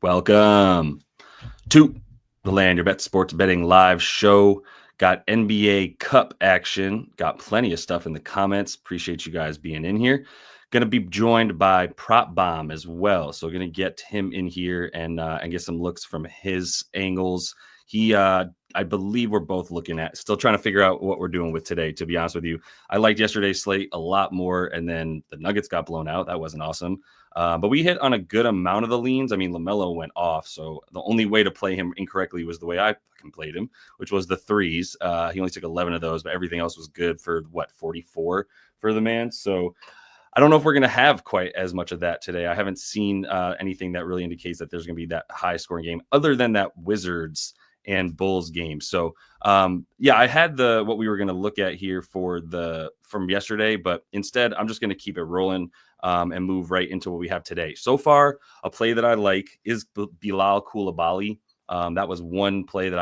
Welcome to the Land Your Bet Sports Betting Live Show. Got NBA Cup action. Got plenty of stuff in the comments. Appreciate you guys being in here. Going to be joined by Prop Bomb as well. So going to get him in here and get some looks from his angles. I believe we're both looking at, still trying to figure out what we're doing with today, to be honest with you. I liked yesterday's slate a lot more, and then the Nuggets got blown out. That wasn't awesome. But we hit on a good amount of the leans. I mean, LaMelo went off, so the only way to play him incorrectly was the way I fucking played him, which was the threes. He only took 11 of those, but everything else was good for, 44 for the man. So I don't know if we're going to have quite as much of that today. I haven't seen anything that really indicates that there's going to be that high-scoring game other than that Wizards and Bulls game. So I had what we were going to look at here from yesterday, but instead I'm just going to keep it rolling and move right into what we have today. So far, a play that I like is Bilal Coulibaly. That was one play that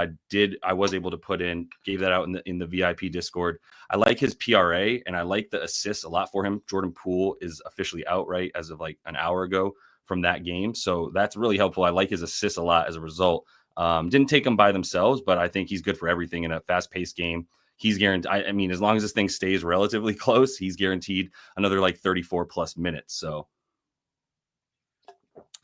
I was able to put in, gave that out in the VIP Discord. I like his PRA and I like the assists a lot for him. Jordan Poole is officially out right as of like an hour ago from that game. So that's really helpful. I like his assists a lot as a result. Didn't take them by themselves, but I think he's good for everything in a fast-paced game. He's guaranteed. I mean, as long as this thing stays relatively close, he's guaranteed another like 34 plus minutes. So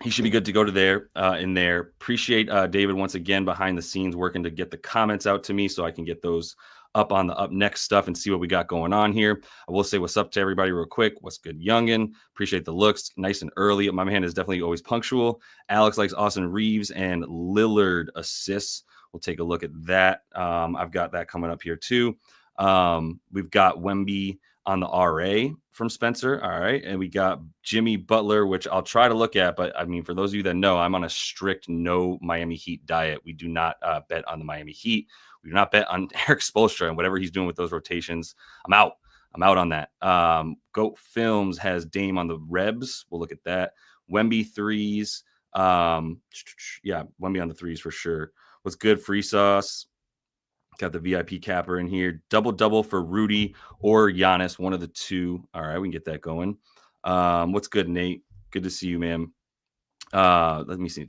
he should be good to go to there in there. Appreciate David once again behind the scenes working to get the comments out to me so I can get those up on the up next stuff and see what we got going on here. I will say what's up to everybody real quick. What's good, youngin? Appreciate the looks. Nice and early. My man is definitely always punctual. Alex likes Austin Reeves and Lillard assists. We'll take a look at that. I've got that coming up here too. We've got Wemby on the RA from Spencer. All right. And we got Jimmy Butler, which I'll try to look at. But I mean, for those of you that know, I'm on a strict no Miami Heat diet. We do not bet on the Miami Heat. We do not bet on Eric Spoelstra and whatever he's doing with those rotations. I'm out on that. Goat Films has Dame on the Rebs. We'll look at that. Wemby threes. Wemby on the threes for sure. What's good? Free sauce. Got the VIP capper in here. Double for Rudy or Giannis, one of the two. All right, we can get that going. What's good, Nate? Good to see you, man. Let me see.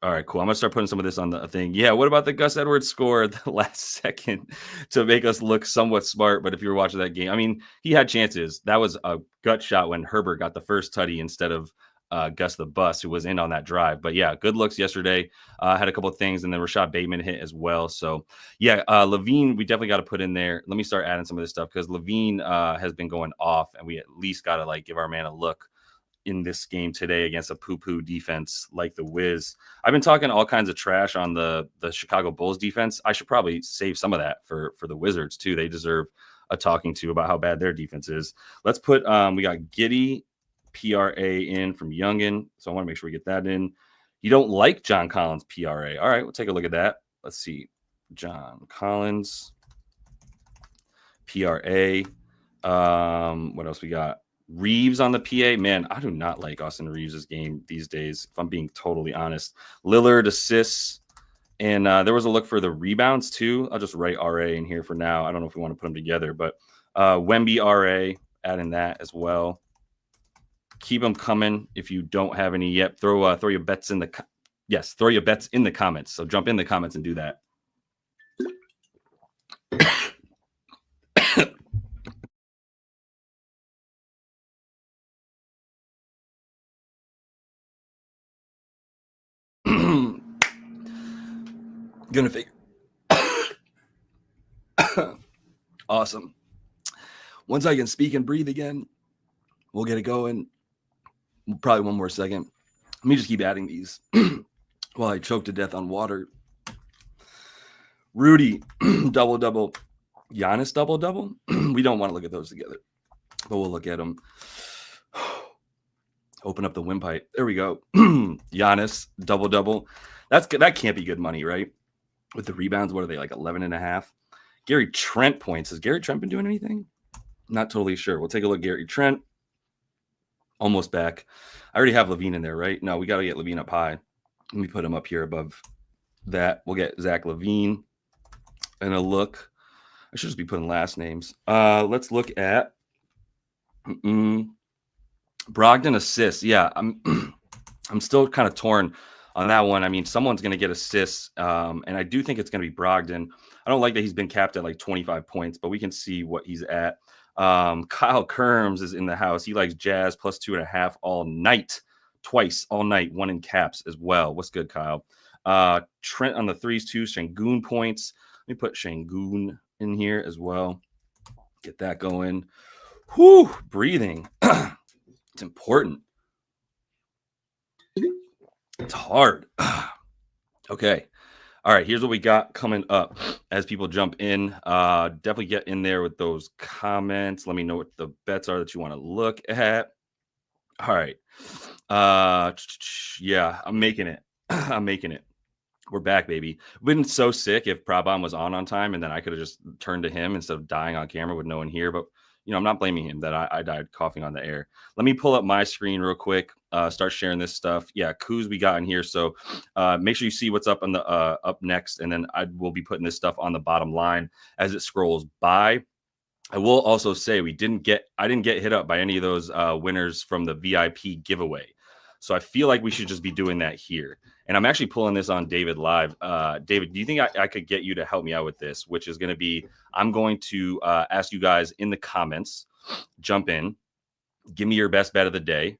All right, cool. I'm going to start putting some of this on the thing. Yeah, what about the Gus Edwards score at the last second to make us look somewhat smart? But if you were watching that game, I mean, he had chances. That was a gut shot when Herbert got the first tutty instead of Gus the Bus, who was in on that drive. But yeah, good looks yesterday. Had a couple of things, and then Rashad Bateman hit as well. So yeah, Levine, we definitely got to put in there. Let me start adding some of this stuff because Levine has been going off, and we at least got to like give our man a look in this game today against a poo-poo defense like the Wiz. I've been talking all kinds of trash on the Chicago Bulls defense. I should probably save some of that for the Wizards too. They deserve a talking to about how bad their defense is. Let's put we got Giddey PRA in from Youngin. So I want to make sure we get that in. You don't like John Collins PRA. All right, we'll take a look at that. Let's see. John Collins PRA. What else we got? Reeves on the PA. Man, I do not like Austin Reeves' game these days, if I'm being totally honest. Lillard assists. And there was a look for the rebounds too. I'll just write RA in here for now. I don't know if we want to put them together, but Wemby RA, add in that as well. Keep them coming. If you don't have any yet, throw your bets in throw your bets in the comments. So jump in the comments and do that. Gonna figure. Awesome. Once I can speak and breathe again, we'll get it going. Probably one more second. Let me just keep adding these while I choke to death on water. Rudy, double. Giannis, double. We don't want to look at those together, but we'll look at them. Open up the windpipe. There we go. Giannis, double. That can't be good money, right? With the rebounds, what are they, like 11.5? Gary Trent points. Has Gary Trent been doing anything? Not totally sure. We'll take a look at Gary Trent. Almost back. I already have Levine in there, right? No, we got to get Levine up high. Let me put him up here above that. We'll get Zach Levine and a look. I should just be putting last names. Let's look at Brogdon assists. Yeah, I'm still kind of torn on that one. I mean, someone's going to get assists, and I do think it's going to be Brogdon. I don't like that he's been capped at like 25 points, but we can see what he's at. Kyle Kerms is in the house. He likes Jazz plus 2.5 all night, twice all night, one in caps as well. What's good, Kyle? Trent on the threes too. Şengün points. Let me put Şengün in here as well. Get that going. Whew, breathing. It's important. It's hard. Okay. All right. Here's what we got coming up as people jump in. Definitely get in there with those comments. Let me know what the bets are that you want to look at. All right. Yeah, I'm making it. I'm making it. We're back, baby. Been so sick if Prabham was on time, and then I could have just turned to him instead of dying on camera with no one here. But I'm not blaming him that I died coughing on the air. Let me pull up my screen real quick. Start sharing this stuff. Yeah, coups we got in here. So make sure you see what's up on the up next, and then I will be putting this stuff on the bottom line as it scrolls by. I will also say I didn't get hit up by any of those winners from the VIP giveaway. So I feel like we should just be doing that here. And I'm actually pulling this on David live. David, do you think I could get you to help me out with this? Which is going to be, I'm going to ask you guys in the comments, jump in, give me your best bet of the day.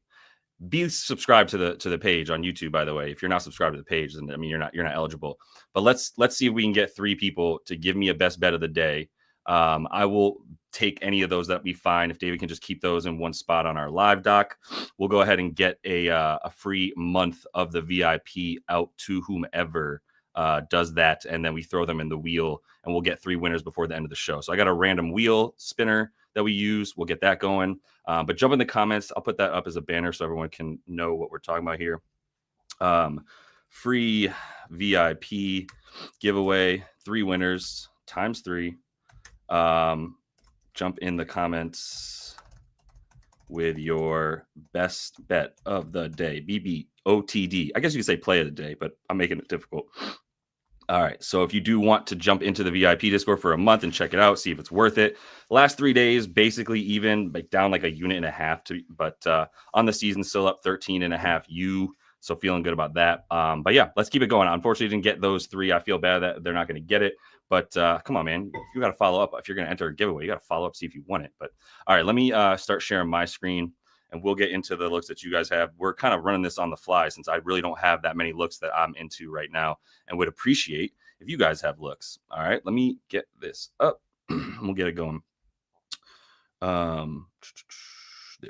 Be subscribed to the page on YouTube, by the way. If you're not subscribed to the page, then you're not eligible. But let's see if we can get 3 people to give me a best bet of the day. I will take any of those that we find. If David can just keep those in one spot on our live doc, we'll go ahead and get a free month of the VIP out to whomever does that. And then we throw them in the wheel, and we'll get 3 winners before the end of the show. So I got a random wheel spinner that we use. We'll get that going. But jump in the comments. I'll put that up as a banner so everyone can know what we're talking about here. Free VIP giveaway, 3 winners times 3. Jump in the comments with your best bet of the day. BBOTD. I guess you could say play of the day, but I'm making it difficult. All right. So if you do want to jump into the VIP Discord for a month and check it out, see if it's worth it. Last 3 days, basically even, like down like a unit and a half, but on the season still up 13.5 U. So feeling good about that. But yeah, let's keep it going. Unfortunately, didn't get those 3. I feel bad that they're not going to get it. But come on, man. You got to follow up. If you're going to enter a giveaway, you got to follow up, see if you won it. But all right, let me start sharing my screen, and we'll get into the looks that you guys have. We're kind of running this on the fly since I really don't have that many looks that I'm into right now, and would appreciate if you guys have looks. All right, let me get this up. We'll get it going. There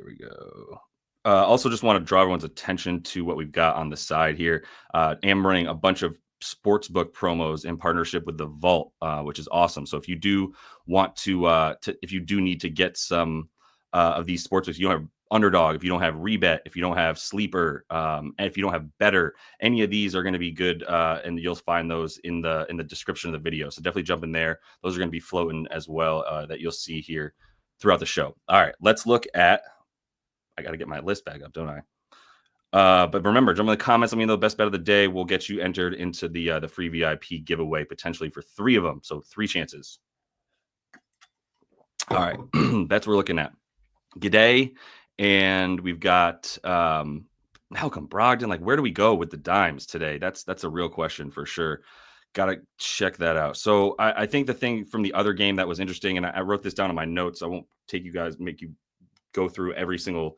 we go. Also, just want to draw everyone's attention to what we've got on the side here. I'm running a bunch of sportsbook promos in partnership with the Vault, which is awesome. So if you do want to if you do need to get some of these sportsbooks, you don't have Underdog, if you don't have Rebet, if you don't have Sleeper, and if you don't have Better, any of these are going to be good, and you'll find those in the description of the video. So definitely jump in there. Those are going to be floating as well, that you'll see here throughout the show. All right, let's look at. I got to get my list back up, don't I? But remember, jump in the comments. Let me know the best bet of the day. We'll get you entered into the free VIP giveaway, potentially for 3 of them. So 3 chances. All right, that's what we're looking at. Giddey, and we've got Malcolm Brogdon. Like, where do we go with the dimes today? That's a real question for sure. Got to check that out. So I think the thing from the other game that was interesting, and I wrote this down in my notes. I won't make you go through every single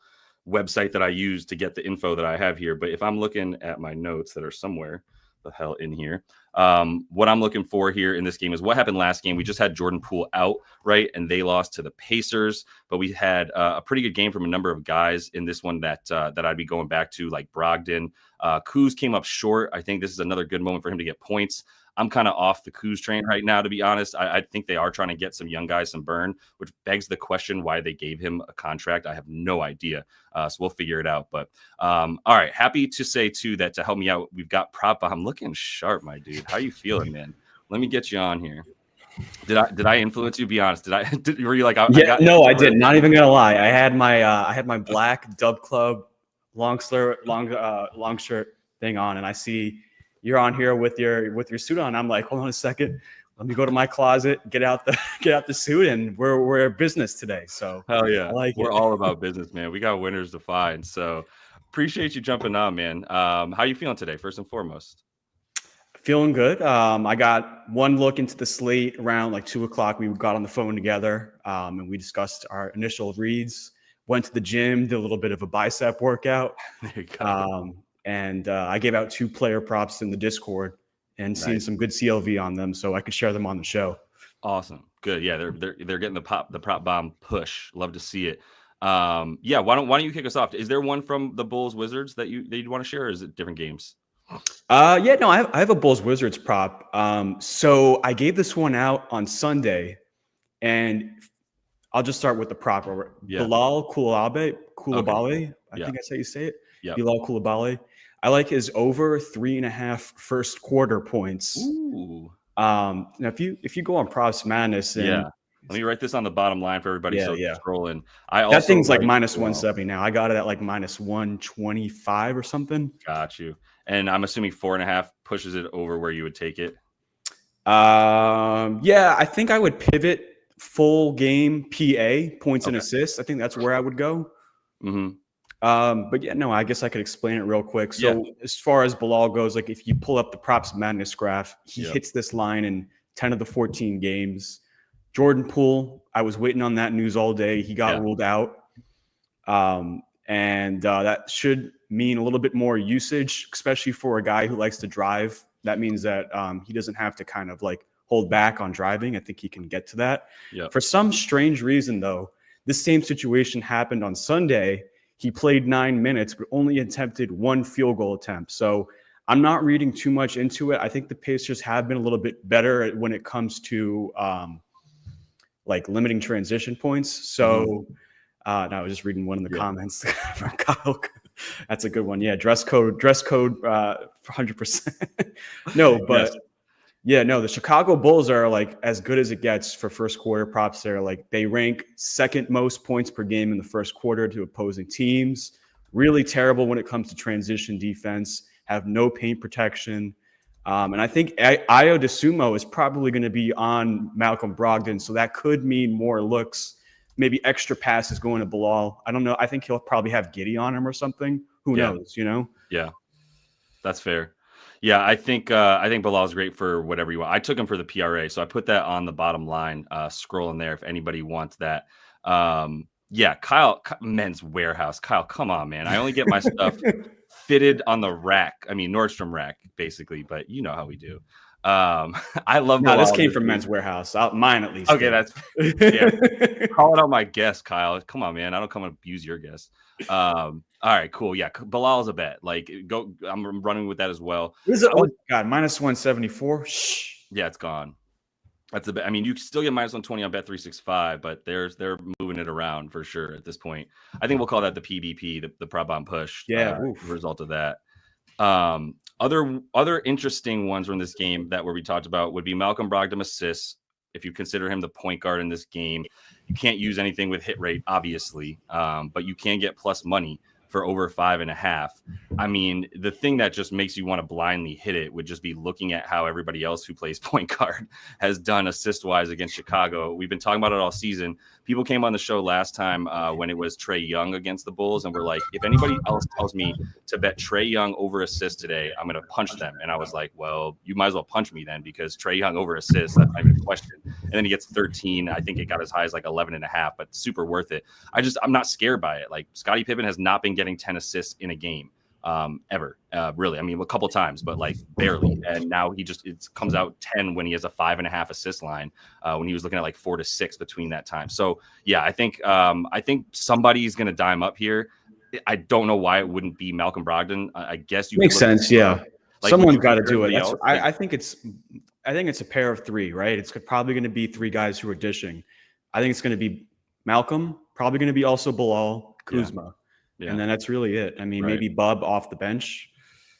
website that I use to get the info that I have here. But if I'm looking at my notes that are somewhere the hell in here, what I'm looking for here in this game is what happened last game. We just had Jordan Poole out, right? And they lost to the Pacers, but we had a pretty good game from a number of guys in this one that I'd be going back to, like Brogdon. Kuz came up short. I think this is another good moment for him to get points. I'm kind of off the Kuz train right now, to be honest. I think they are trying to get some young guys some burn, which begs the question why they gave him a contract. I have no idea. So we'll figure it out. But all right, happy to say, too, that to help me out, we've got Prop. I'm looking sharp, my dude. How you feeling, man? Let me get you on here. Did I influence you? Be honest. Were you like? I didn't. Not even gonna lie. I had my black Dub Club long shirt thing on, and I see you're on here with your suit on. I'm like, hold on a second. Let me go to my closet, get out the suit, and we're business today. So hell yeah, we're all about business, man. We got winners to find. So Appreciate you jumping on, man. How are you feeling today, first and foremost? Feeling good. I got one look into the slate around like 2:00. We got on the phone together and we discussed our initial reads. Went to the gym, did a little bit of a bicep workout. There you go. And I gave out 2 player props in the Discord and seen some good CLV on them, so I could share them on the show. Awesome. Good. Yeah, they're getting the prop bomb push. Love to see it. Yeah, why don't you kick us off? Is there one from the Bulls Wizards that you'd want to share, or is it different games? Yeah, no, I have a Bulls Wizards prop. So I gave this one out on Sunday, and I'll just start with the prop. Yeah. Bilal Coulibaly. Okay. I think that's how you say it. Yeah. Bilal Coulibaly. I like his over 3.5 first quarter points. Ooh. Now if you go on Props Madness, and let me write this on the bottom line for everybody. Scrolling. That thing's like minus 170 now. I got it at like minus 125 or something. Got you. And I'm assuming 4.5 pushes it over where you would take it. Yeah, I think I would pivot full game PA points and assists. I think that's where I would go. Mm-hmm. But yeah, no, I guess I could explain it real quick. So as far as Bilal goes, like if you pull up the Props Madness graph, he hits this line in 10 of the 14 games. Jordan Poole, I was waiting on that news all day. He got ruled out. And that should mean a little bit more usage, especially for a guy who likes to drive. That means that he doesn't have to kind of like hold back on driving. I think he can get to that. Yep. For some strange reason, though, this same situation happened on Sunday. He played 9 minutes, but only attempted 1 field goal attempt. So I'm not reading too much into it. I think the Pacers have been a little bit better when it comes to like limiting transition points. So now I was just reading one in the comments from Kyle. That's a good one. Yeah, dress code, 100%. No, but the Chicago Bulls are like as good as it gets for first quarter props. They're like they rank second most points per game in the first quarter to opposing teams. Really terrible when it comes to transition defense. Have no paint protection. And I think Ayo DeSumo is probably going to be on Malcolm Brogdon, so that could mean more looks, maybe extra passes going to Bilal. I don't know. I think he'll probably have Giddey on him or something. Who knows? You know? Yeah, that's fair. Yeah, I think Bilal is great for whatever you want. I took him for the PRA, so I put that on the bottom line. Scroll in there if anybody wants that. Kyle, Men's Warehouse. Kyle, come on, man. I only get my stuff fitted on the rack. I mean, Nordstrom rack, basically, but you know how we do. I love this came from Men's Warehouse. Mine at least. Okay, that's calling out my guess, Kyle. Come on, man. I don't come and abuse your guess. All right, cool. Yeah, Bilal's a bet. Like, go. I'm running with that as well. God, minus 174. Shh. Yeah, it's gone. That's a bet. I mean, you can still get minus 120 on Bet365, but they're moving it around for sure at this point. I think we'll call that the PBP, the prop bomb push. Result of that. Other interesting ones from this game that we talked about would be Malcolm Brogdon assists. If you consider him the point guard in this game, you can't use anything with hit rate, obviously, but you can get plus money for over 5.5. I mean, the thing that just makes you want to blindly hit it would just be looking at how everybody else who plays point guard has done assist-wise against Chicago. We've been talking about it all season. People came on the show last time when it was Trae Young against the Bulls, and we're like, if anybody else tells me to bet Trae Young over assist today, I'm going to punch them. And I was like, well, you might as well punch me then, because Trae Young over assist, that's not even a question. And then he gets 13. I think it got as high as like 11.5, but super worth it. I'm not scared by it. Like, Scottie Pippen has not been getting 10 assists in a game ever, really. I mean, a couple times, but like barely. And now it comes out 10 when he has a 5.5 assist line, when he was looking at like 4 to 6 between that time. So yeah, I think somebody's going to dime up here. I don't know why it wouldn't be Malcolm Brogdon. I guess you makes sense. Yeah. Like, someone's got to do it. I think it's a pair of 3, right? It's probably going to be 3 guys who are dishing. I think it's going to be Malcolm, probably going to be also Bilal, Kuzma. Yeah. And then that's really it. I mean, maybe Bub off the bench.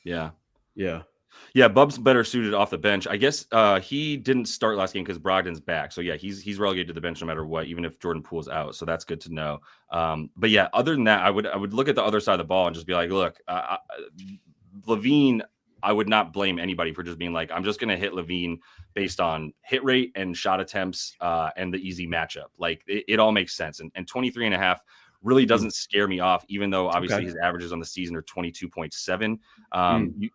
Yeah. Yeah, Bub's better suited off the bench. I guess he didn't start last game because Brogdon's back. So yeah, he's relegated to the bench no matter what, even if Jordan Poole's out. So that's good to know. But yeah, other than that, I would look at the other side of the ball and just be like, look, LaVine, I would not blame anybody for just being like, I'm just going to hit LaVine based on hit rate and shot attempts and the easy matchup. Like, it all makes sense. And 23.5 really doesn't scare me off, even though obviously Okay. his averages on the season are 22.7.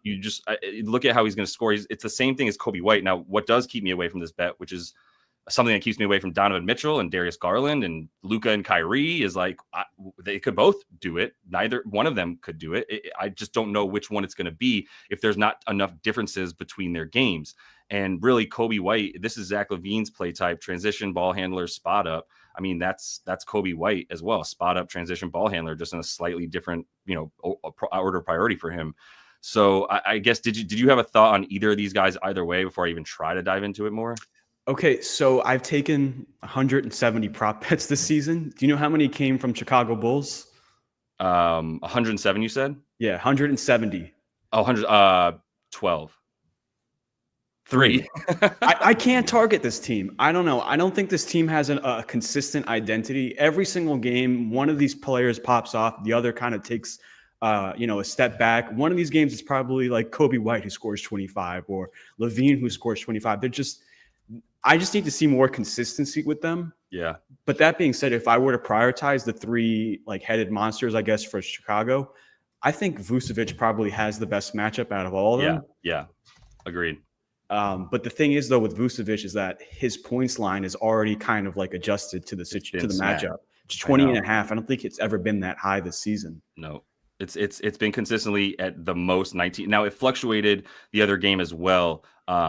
You just look at how he's going to score. It's the same thing as Kobe White. Now, what does keep me away from this bet, which is something that keeps me away from Donovan Mitchell and Darius Garland and Luka and Kyrie, is like they could both do it. Neither one of them could do it. I just don't know which one it's going to be if there's not enough differences between their games. And really, Kobe White, this is Zach LaVine's play type: transition, ball handler, spot up. I mean, that's Kobe White as well. Spot up, transition, ball handler, just in a slightly different, order of priority for him. So I guess did you have a thought on either of these guys either way before I even try to dive into it more? Okay, so I've taken 170 prop bets this season. Do you know how many came from Chicago Bulls? 107, you said? Yeah, 170. Oh, 100, 12. 3. I can't target this team. I don't know. I don't think this team has a consistent identity. Every single game, one of these players pops off. The other kind of takes, a step back. One of these games is probably like Kobe White, who scores 25, or LaVine, who scores 25. I just need to see more consistency with them. Yeah. But that being said, if I were to prioritize the three headed monsters, I guess, for Chicago, I think Vucevic probably has the best matchup out of all of them. Yeah. Agreed. But the thing is, though, with Vucevic is that his points line is already kind of adjusted to the matchup. It's 20.5. I don't think it's ever been that high this season. No. It's been consistently at the most 19. Now it fluctuated the other game as well,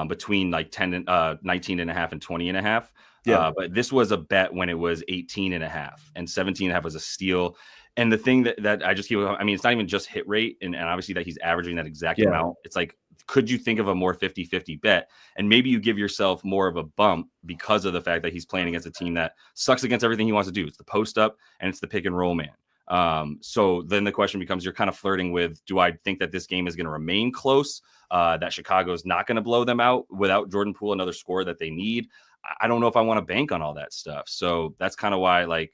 between 19.5 and 20.5. Yeah. But this was a bet when it was 18.5, and 17.5 was a steal. And the thing that I just keep, it's not even just hit rate, and obviously that he's averaging that exact amount. It's like, could you think of a more 50-50 bet? And maybe you give yourself more of a bump because of the fact that he's playing against a team that sucks against everything he wants to do. It's the post up and it's the pick and roll man. So then the question becomes, you're kind of flirting with, do I think that this game is going to remain close? That Chicago's not going to blow them out without Jordan Poole, another scorer that they need. I don't know if I want to bank on all that stuff. So that's kind of why, I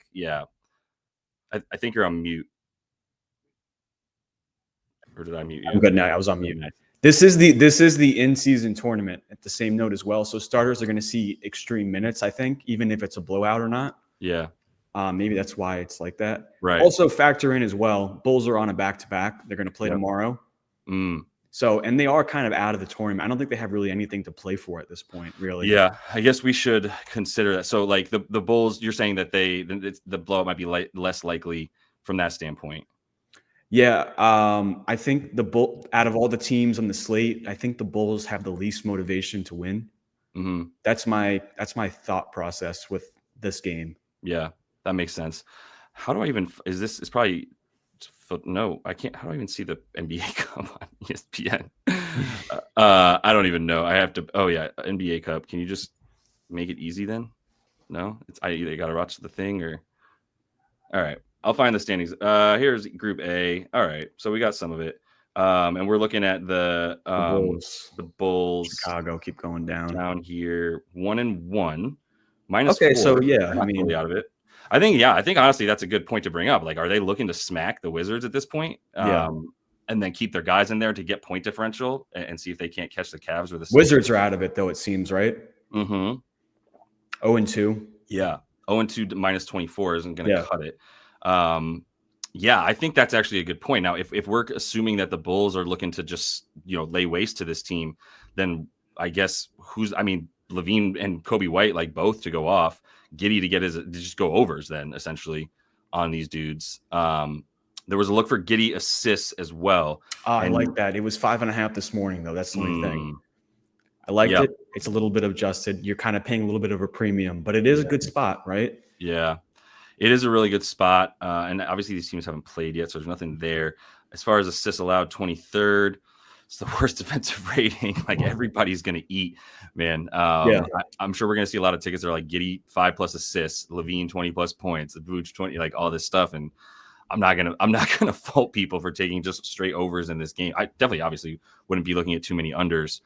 think you're on mute. Or did I mute you? I'm good now. I was on mute. This is the in-season tournament at the same note as well. So starters are going to see extreme minutes, I think, even if it's a blowout or not. Yeah. Maybe that's why it's like that. Right. Also factor in as well, Bulls are on a back-to-back. They're going to play tomorrow. So, and they are kind of out of the tournament. I don't think they have really anything to play for at this point, really. Yeah, I guess we should consider that. So, the Bulls, you're saying that the blowout might be less likely from that standpoint. Yeah, I think out of all the teams on the slate, I think the Bulls have the least motivation to win. Mm-hmm. That's my thought process with this game. Yeah, that makes sense. How do I even? It's probably. No, I can't. How do I even see the NBA Cup on ESPN? I don't even know. I have to. Oh yeah, NBA Cup. Can you just make it easy then? No, I either got to watch the thing or. All right, I'll find the standings. Here's Group A. All right, so we got some of it, and we're looking at the Bulls. Chicago keep going down here. 1-1, -4. Okay, so yeah, totally out of it. I think honestly that's a good point to bring up. Are they looking to smack the Wizards at this point? And then keep their guys in there to get point differential and see if they can't catch the Cavs or the Wizards are out of it though, it seems, right? Mm-hmm. 0-2. Yeah. 0-2 -24 isn't going to cut it. I think that's actually a good point. Now, if we're assuming that the Bulls are looking to just, lay waste to this team, then I guess LaVine and Kobe White, both to go off, Giddey to just go overs then essentially on these dudes. There was a look for Giddey assists as well. I like that. It was 5.5 this morning though. That's the only thing. I liked it. It's a little bit adjusted. You're kind of paying a little bit of a premium, but it is a good spot, right? Yeah, it is a really good spot. And obviously these teams haven't played yet, so there's nothing there. As far as assists allowed, 23rd. It's the worst defensive rating. Everybody's going to eat, man. I'm sure we're going to see a lot of tickets that are Giddey 5+ assists, LaVine 20+ points, the Vooch 20, all this stuff. And I'm not gonna fault people for taking just straight overs in this game. I definitely, obviously, wouldn't be looking at too many unders.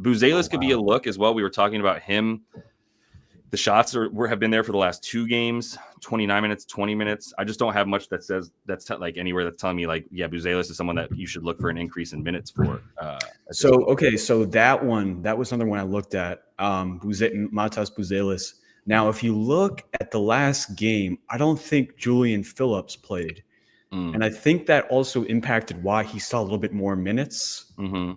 Buzelis could be a look as well. We were talking about him. The shots have been there for the last 2 games, 29 minutes, 20 minutes. I just don't have much that says anywhere that's telling me Buzelis is someone that you should look for an increase in minutes for. So that was another one I looked at. Matas Buzelis. Now, if you look at the last game, I don't think Julian Phillips played. And I think that also impacted why he saw a little bit more minutes. Mm-hmm.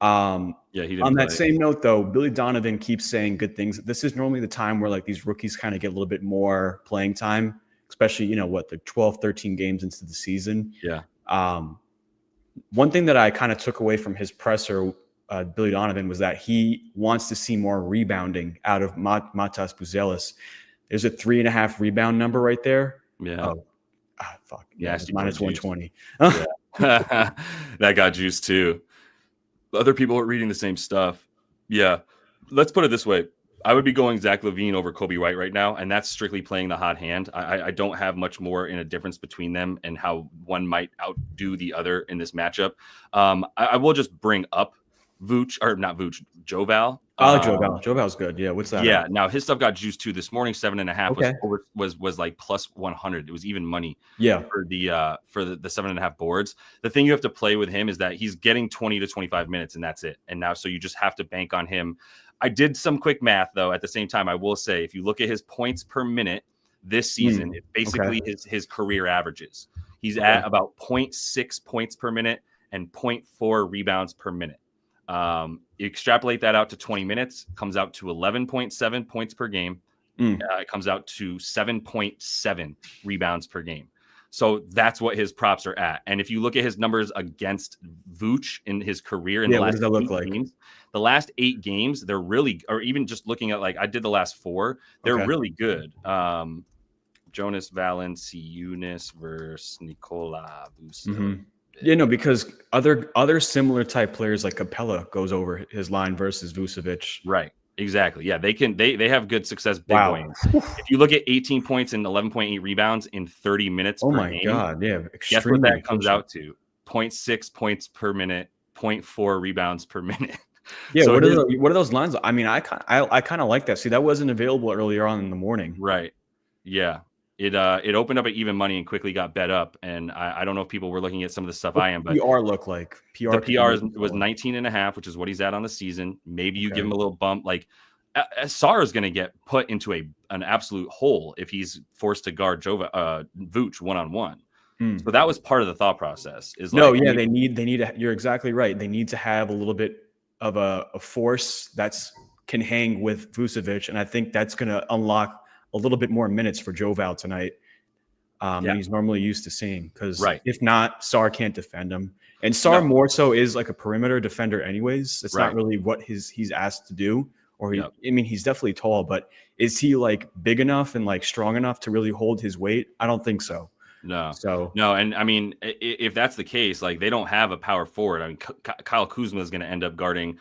Yeah, he didn't On play. that same note, though, Billy Donovan keeps saying good things. This is normally the time where like these rookies kind of get a little bit more playing time, especially, the 12, 13 games into the season. Yeah. One thing that I kind of took away from his presser, Billy Donovan, was that he wants to see more rebounding out of Matas Buzelis. There's a 3.5 rebound number right there. Yeah. Oh, fuck. Yeah, it's minus 120. Yeah. That got juice too. Other people are reading the same stuff. Yeah. Let's put it this way. I would be going Zach LaVine over Kobe White right now, and that's strictly playing the hot hand. I don't have much more in a difference between them and how one might outdo the other in this matchup. I will just bring up Joval. I like Joval. Joval's good. Yeah. What's that? Yeah. Now his stuff got juiced too this morning. 7.5 was like plus 100. It was even money. Yeah. For the 7.5 boards. The thing you have to play with him is that he's getting 20 to 25 minutes, and that's it. And now, so you just have to bank on him. I did some quick math though. At the same time, I will say, if you look at his points per minute this season, it's basically his career averages. He's at about 0.6 points per minute and 0.4 rebounds per minute. You extrapolate that out to 20 minutes, comes out to 11.7 points per game. It comes out to 7.7 rebounds per game. So that's what his props are at. And if you look at his numbers against Vooch in his career in the last 8 games, the last 8 games, they're really, or even just looking at like I did the last 4, they're really good. Jonas Valanciunas versus Nikola Vucevic. Yeah, no, because other similar type players like Capella goes over his line versus Vucevic. Right. Exactly. Yeah, they have good success big wins. If you look at 18 points and 11.8 rebounds in 30 minutes per game. Oh my God, yeah. Guess what that comes out to? 0.6 points per minute, 0.4 rebounds per minute. Yeah, so what are those lines? I mean, I kind of like that. See, that wasn't available earlier on in the morning. Right. Yeah. It opened up at even money and quickly got bet up. And I don't know if people were looking at some of the stuff I am, but PR look like the PR was 19.5, which is what he's at on the season. Maybe you give him a little bump. Like Sarr is going to get put into an absolute hole if he's forced to guard Vooch one-on-one. So that was part of the thought process. They need to, you're exactly right. They need to have a little bit of a force that's can hang with Vucevic. And I think that's going to unlock a little bit more minutes for Joval tonight than he's normally used to seeing. Because if not, Sarr can't defend him. And Sarr more so is like a perimeter defender anyways. It's not really what he's asked to do. Or I mean, he's definitely tall, but is he like big enough and like strong enough to really hold his weight? I don't think so. No. And I mean, if that's the case, like they don't have a power forward. I mean, Kyle Kuzma is going to end up guarding.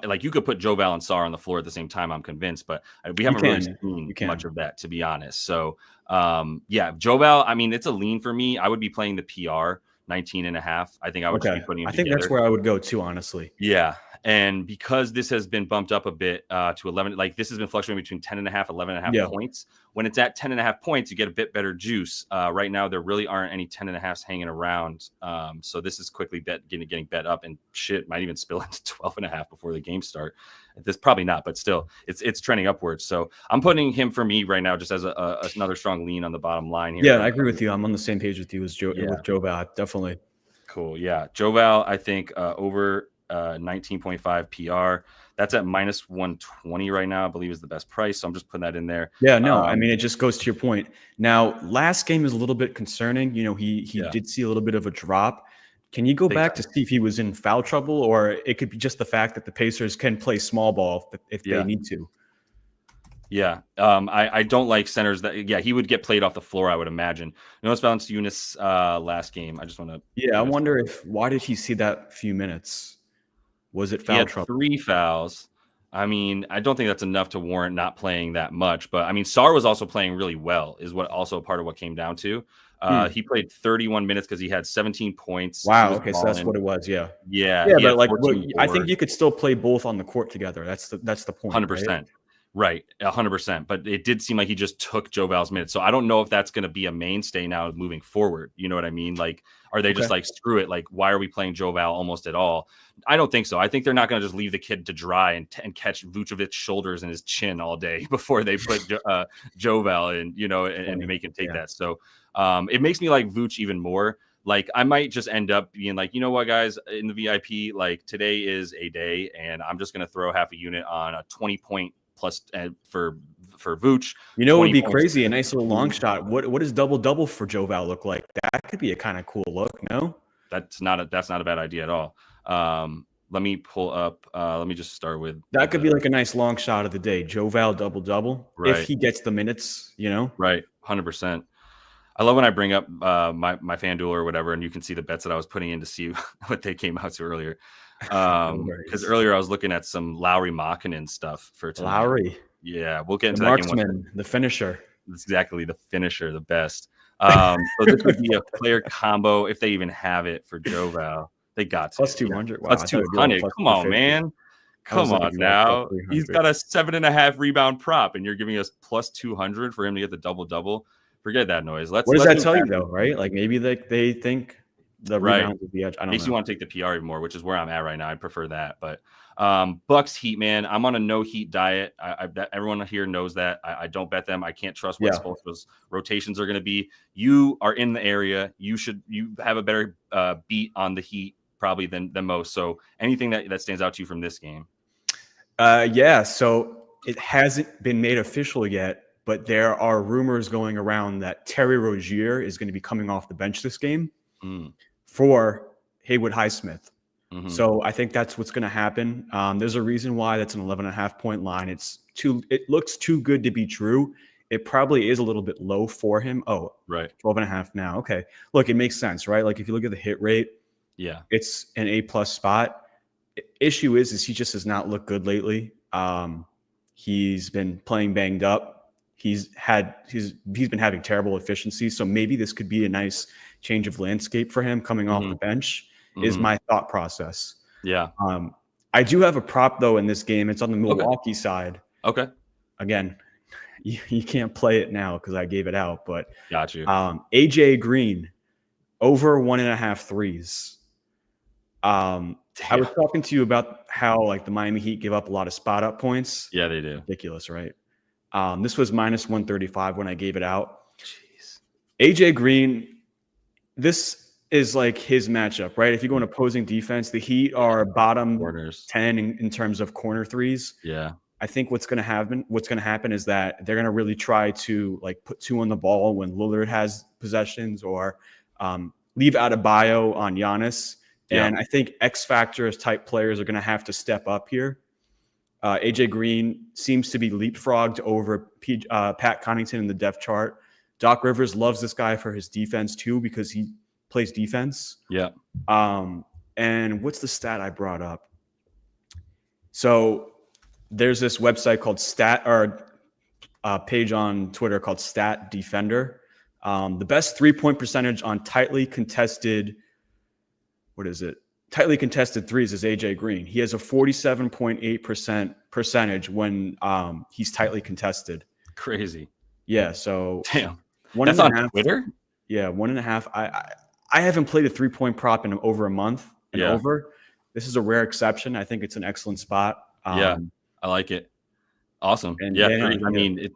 Like you could put Joval and Sarr on the floor at the same time. I'm convinced, but we haven't really seen much of that, to be honest. So, Joval. I mean, it's a lean for me. I would be playing the PR 19.5. I think I would just be putting. I think that's where I would go too, honestly. Yeah. And because this has been bumped up a bit to 11, like this has been fluctuating between 10.5, 11.5 points. When it's at 10.5 points, you get a bit better juice. Right now, there really aren't any 10.5s hanging around. So this is quickly getting bet up, and shit might even spill into 12.5 before the game start. This probably not, but still, it's trending upwards. So I'm putting him for me right now just as another strong lean on the bottom line here. Yeah, I agree with you. I'm on the same page with you with Joval, definitely. Cool. Yeah, Joval, I think over 19.5 PR. That's at minus 120 right now, I believe is the best price. So I'm just putting that in there. Yeah, no, I mean, it just goes to your point. Now, last game is a little bit concerning. He did see a little bit of a drop. Can you go back to see if he was in foul trouble, or it could be just the fact that the Pacers can play small ball if they need to? Yeah. I don't like centers that, he would get played off the floor, I would imagine. Notice Valanciunas last game. I just want to. Yeah, I wonder why did he see that few minutes? Was it foul trouble? 3 fouls. I mean, I don't think that's enough to warrant not playing that much. But I mean, Sarr was also playing really well, is what also part of what came down to. He played 31 minutes because he had 17 points. Wow. Okay, so that's what it was. Yeah. Yeah. But like, I think you could still play both on the court together. That's the point. 100%. Right, 100%. But it did seem like he just took Joe Val's minutes. So I don't know if that's going to be a mainstay now moving forward. You know what I mean? Like, are they just like, screw it? Like, why are we playing Joe Val almost at all? I don't think so. I think they're not going to just leave the kid to dry and catch Vucevic's shoulders and his chin all day before they put Joe Val in, and make him take that. So it makes me like Vooch even more. Like, I might just end up being like, you know what, guys, in the VIP, like, today is a day, and I'm just going to throw half a unit on a 20-point plus for Vooch. You know, it would be crazy. A nice little long shot. What does double for Joe Val look like? That could be a kind of cool look. No, that's not a bad idea at all. Let me pull up. Let me just start with that. Could be like a nice long shot of the day. Joe Val double right. If he gets the minutes, right, 100%. I love when I bring up my FanDuel or whatever, and you can see the bets that I was putting in to see what they came out to earlier. Because earlier I was looking at some Lowry Markkanen stuff for tonight. Lowry. Yeah, we'll get into the that marksman, the finisher. Exactly, the finisher, the best. So this would be a player combo if they even have it for Joe Val. They got to. Plus 200. Wow, plus 200. Come on, man. Come on now. He's got a 7.5 rebound prop, and you're giving us plus 200 for him to get the double-double. Forget that noise. What does that tell you, though, right? Like, maybe they think the rebounds with the edge. I don't know. Makes you want to take the PR even more, which is where I'm at right now. I prefer that. But Bucks Heat, man, I'm on a no Heat diet. Everyone here knows that. I don't bet them. I can't trust what Spoelstra's rotations are going to be. You are in the area. You have a better beat on the Heat probably than most. So anything that stands out to you from this game? So it hasn't been made official yet, but there are rumors going around that Terry Rozier is going to be coming off the bench this game for Haywood Highsmith. Mm-hmm. So I think that's what's going to happen. There's a reason why that's an 11.5 point line. It looks too good to be true. It probably is a little bit low for him. Oh, right. 12.5 now. Okay. Look, it makes sense, right? Like if you look at the hit rate, it's an A+ spot. Issue is he just does not look good lately. He's been playing banged up. He's been having terrible efficiency. So maybe this could be a nice change of landscape for him coming off the bench is my thought process. Yeah. I do have a prop though in this game. It's on the Milwaukee side. Okay. Again, you can't play it now because I gave it out, but got you. AJ Green over 1.5 threes. I was talking to you about how like the Miami Heat give up a lot of spot up points. Yeah, they do. Ridiculous, right? This was minus 135 when I gave it out. Jeez. AJ Green, this is like his matchup, right? If you go in opposing defense, the Heat are bottom corners 10 in terms of corner threes. Yeah. I think what's going to happen is that they're going to really try to like put two on the ball when Lillard has possessions or leave Adebayo on Giannis. And I think X Factors type players are going to have to step up here. AJ Green seems to be leapfrogged over Pat Connaughton in the depth chart. Doc Rivers loves this guy for his defense too because he plays defense. Yeah. And what's the stat I brought up? So there's this website called page on Twitter called Stat Defender. The best 3-point percentage on tightly contested threes is AJ Green. He has a 47.8% percentage when he's tightly contested. Crazy. Yeah. So damn. That's on Twitter? Yeah, 1.5. I haven't played a 3-point prop in over a month and over. This is a rare exception. I think it's an excellent spot. I like it. Awesome. Obviously,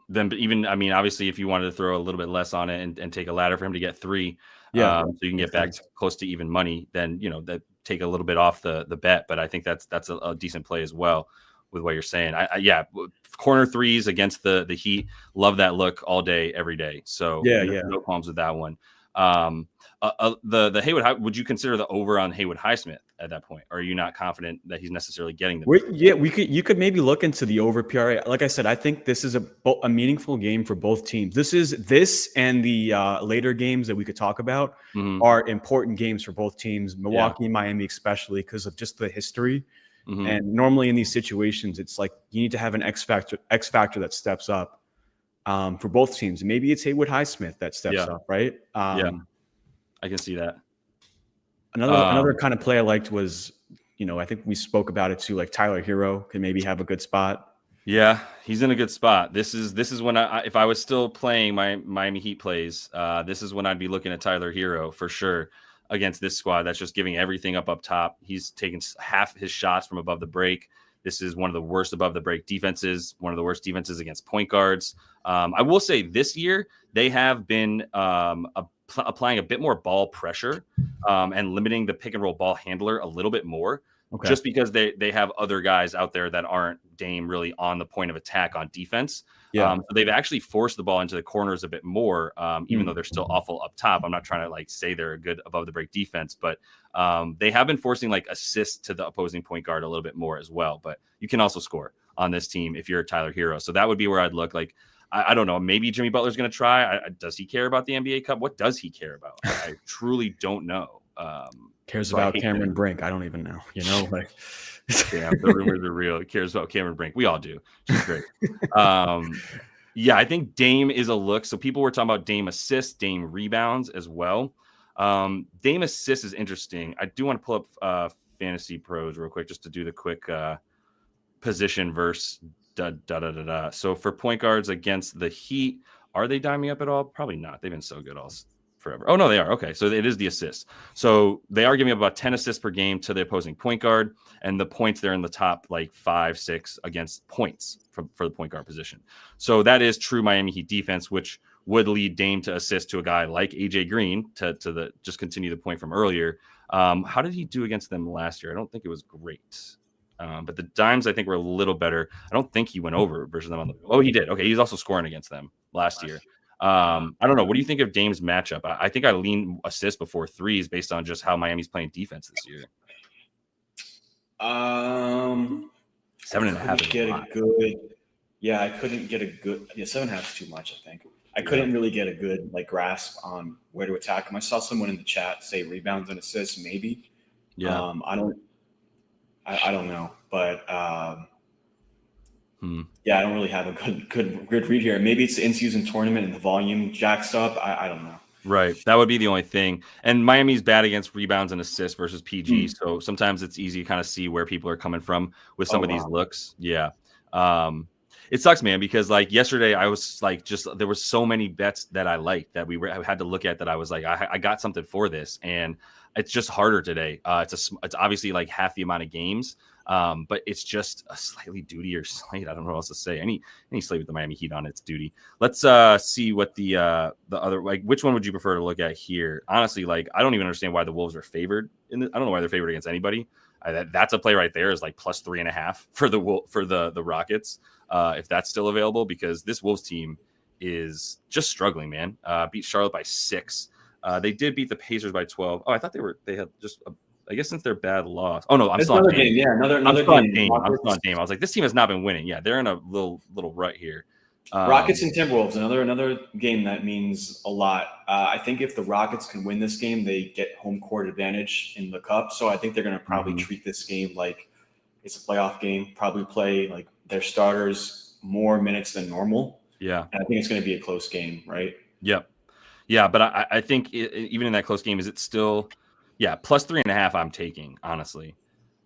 if you wanted to throw a little bit less on it and take a ladder for him to get 3, so you can get back close to even money, then that take a little bit off the bet. But I think that's a decent play as well with what you're saying. Corner threes against the Heat, love that look all day, every day. So no qualms with that one. The Haywood, would you consider the over on Haywood Highsmith at that point? Or are you not confident that he's necessarily getting the you could maybe look into the over PRA. Like I said, I think this is a meaningful game for both teams. This and the later games that we could talk about are important games for both teams, Milwaukee and Miami especially because of just the history. And normally in these situations, it's like you need to have an X factor that steps up for both teams. Maybe it's Haywood Highsmith that steps up, right? I can see that. Another kind of play I liked was, I think we spoke about it too, like Tyler Hero can maybe have a good spot. Yeah, he's in a good spot. This is when if I was still playing my Miami Heat plays, this is when I'd be looking at Tyler Hero for sure against this squad. That's just giving everything up top. He's taking half his shots from above the break. This is one of the worst above the break defenses, one of the worst defenses against point guards. I will say this year they have been applying a bit more ball pressure and limiting the pick and roll ball handler a little bit more. Okay. Just because they have other guys out there that aren't Dame really on the point of attack on defense. Yeah. So they've actually forced the ball into the corners a bit more, even though they're still awful up top. I'm not trying to like say they're a good above the break defense, but they have been forcing like assists to the opposing point guard a little bit more as well. But you can also score on this team if you're a Tyler Hero. So that would be where I'd look. Like, I don't know. Maybe Jimmy Butler's going to try. Does he care about the NBA Cup? What does he care about? I truly don't know. Cares about Cameron Brink. I don't even know. You know, like yeah, the rumors are real. He cares about Cameron Brink. We all do. She's great. Yeah, I think Dame is a look. So people were talking about Dame assists, Dame rebounds as well. Dame assists is interesting. I do want to pull up Fantasy Pros real quick just to do the quick position versus So for point guards against the Heat, are they diming up at all? Probably not. They've been so good all forever. Oh, no, they are. Okay, so it is the assists. So they are giving up about 10 assists per game to the opposing point guard, and the points they're in the top like 5, 6 against points for the point guard position. So that is true Miami Heat defense, which would lead Dame to assist to a guy like AJ Green to the just continue the point from earlier. How did he do against them last year? I don't think it was great. But the Dimes, I think, were a little better. I don't think he went over versus them on the. Oh, he did. Okay, he's also scoring against them last year. I don't know. What do you think of Dame's matchup? I think I lean assists before threes based on just how Miami's playing defense this year. 7.5. Get a good. Yeah, I couldn't get a good. Yeah, 7.5 is too much. I think I couldn't really get a good like grasp on where to attack him. I saw someone in the chat say rebounds and assists, maybe. Yeah. I don't know, but yeah, I don't really have a good read here. Maybe it's the in-season tournament and the volume jacks up. I don't know. Right. That would be the only thing. And Miami's bad against rebounds and assists versus PG. So sometimes it's easy to kind of see where people are coming from with some of these looks. Yeah. It sucks, man, because like yesterday I was like, there were so many bets that I liked that I had to look at that I was like, I got something for this. And it's just harder today. It's obviously like half the amount of games. But it's just a slightly dutier slate. I don't know what else to say. Any slate with the Miami Heat on its duty. Let's see what the other, like, which one would you prefer to look at here? Honestly, like, I don't even understand why the Wolves are favored. I don't know why they're favored against anybody. That's a play right there is like plus 3.5 for the Rockets. If that's still available, because this Wolves team is just struggling, man. Beat Charlotte by 6. They did beat the Pacers by 12. Oh, I thought they had just I guess since their bad loss. Oh no, I'm still on Dame. Yeah, another game. I'm still on Dame. I Rockets. was like, this team has not been winning. Yeah, they're in a little rut here. Rockets and Timberwolves, another game that means a lot. I think if the Rockets can win this game, they get home court advantage in the cup. So I think they're going to probably treat this game like it's a playoff game. Probably play like their starters more minutes than normal. Yeah, and I think it's going to be a close game, right? Yep. Yeah, but I think even in that close game, is it still? Yeah, plus 3.5 I'm taking, honestly.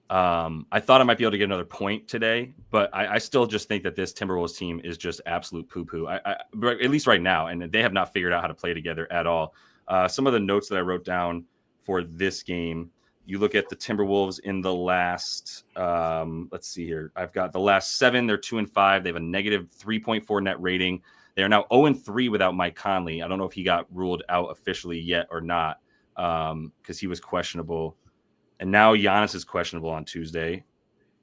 I thought I might be able to get another point today, but I still just think that this Timberwolves team is just absolute poo-poo, at least right now, and they have not figured out how to play together at all. Some of the notes that I wrote down for this game, you look at the Timberwolves in the last, let's see here. I've got the last 7, they're 2-5. They have a negative 3.4 net rating. They are now 0-3 without Mike Conley. I don't know if he got ruled out officially yet or not. Because he was questionable, and now Giannis is questionable on Tuesday.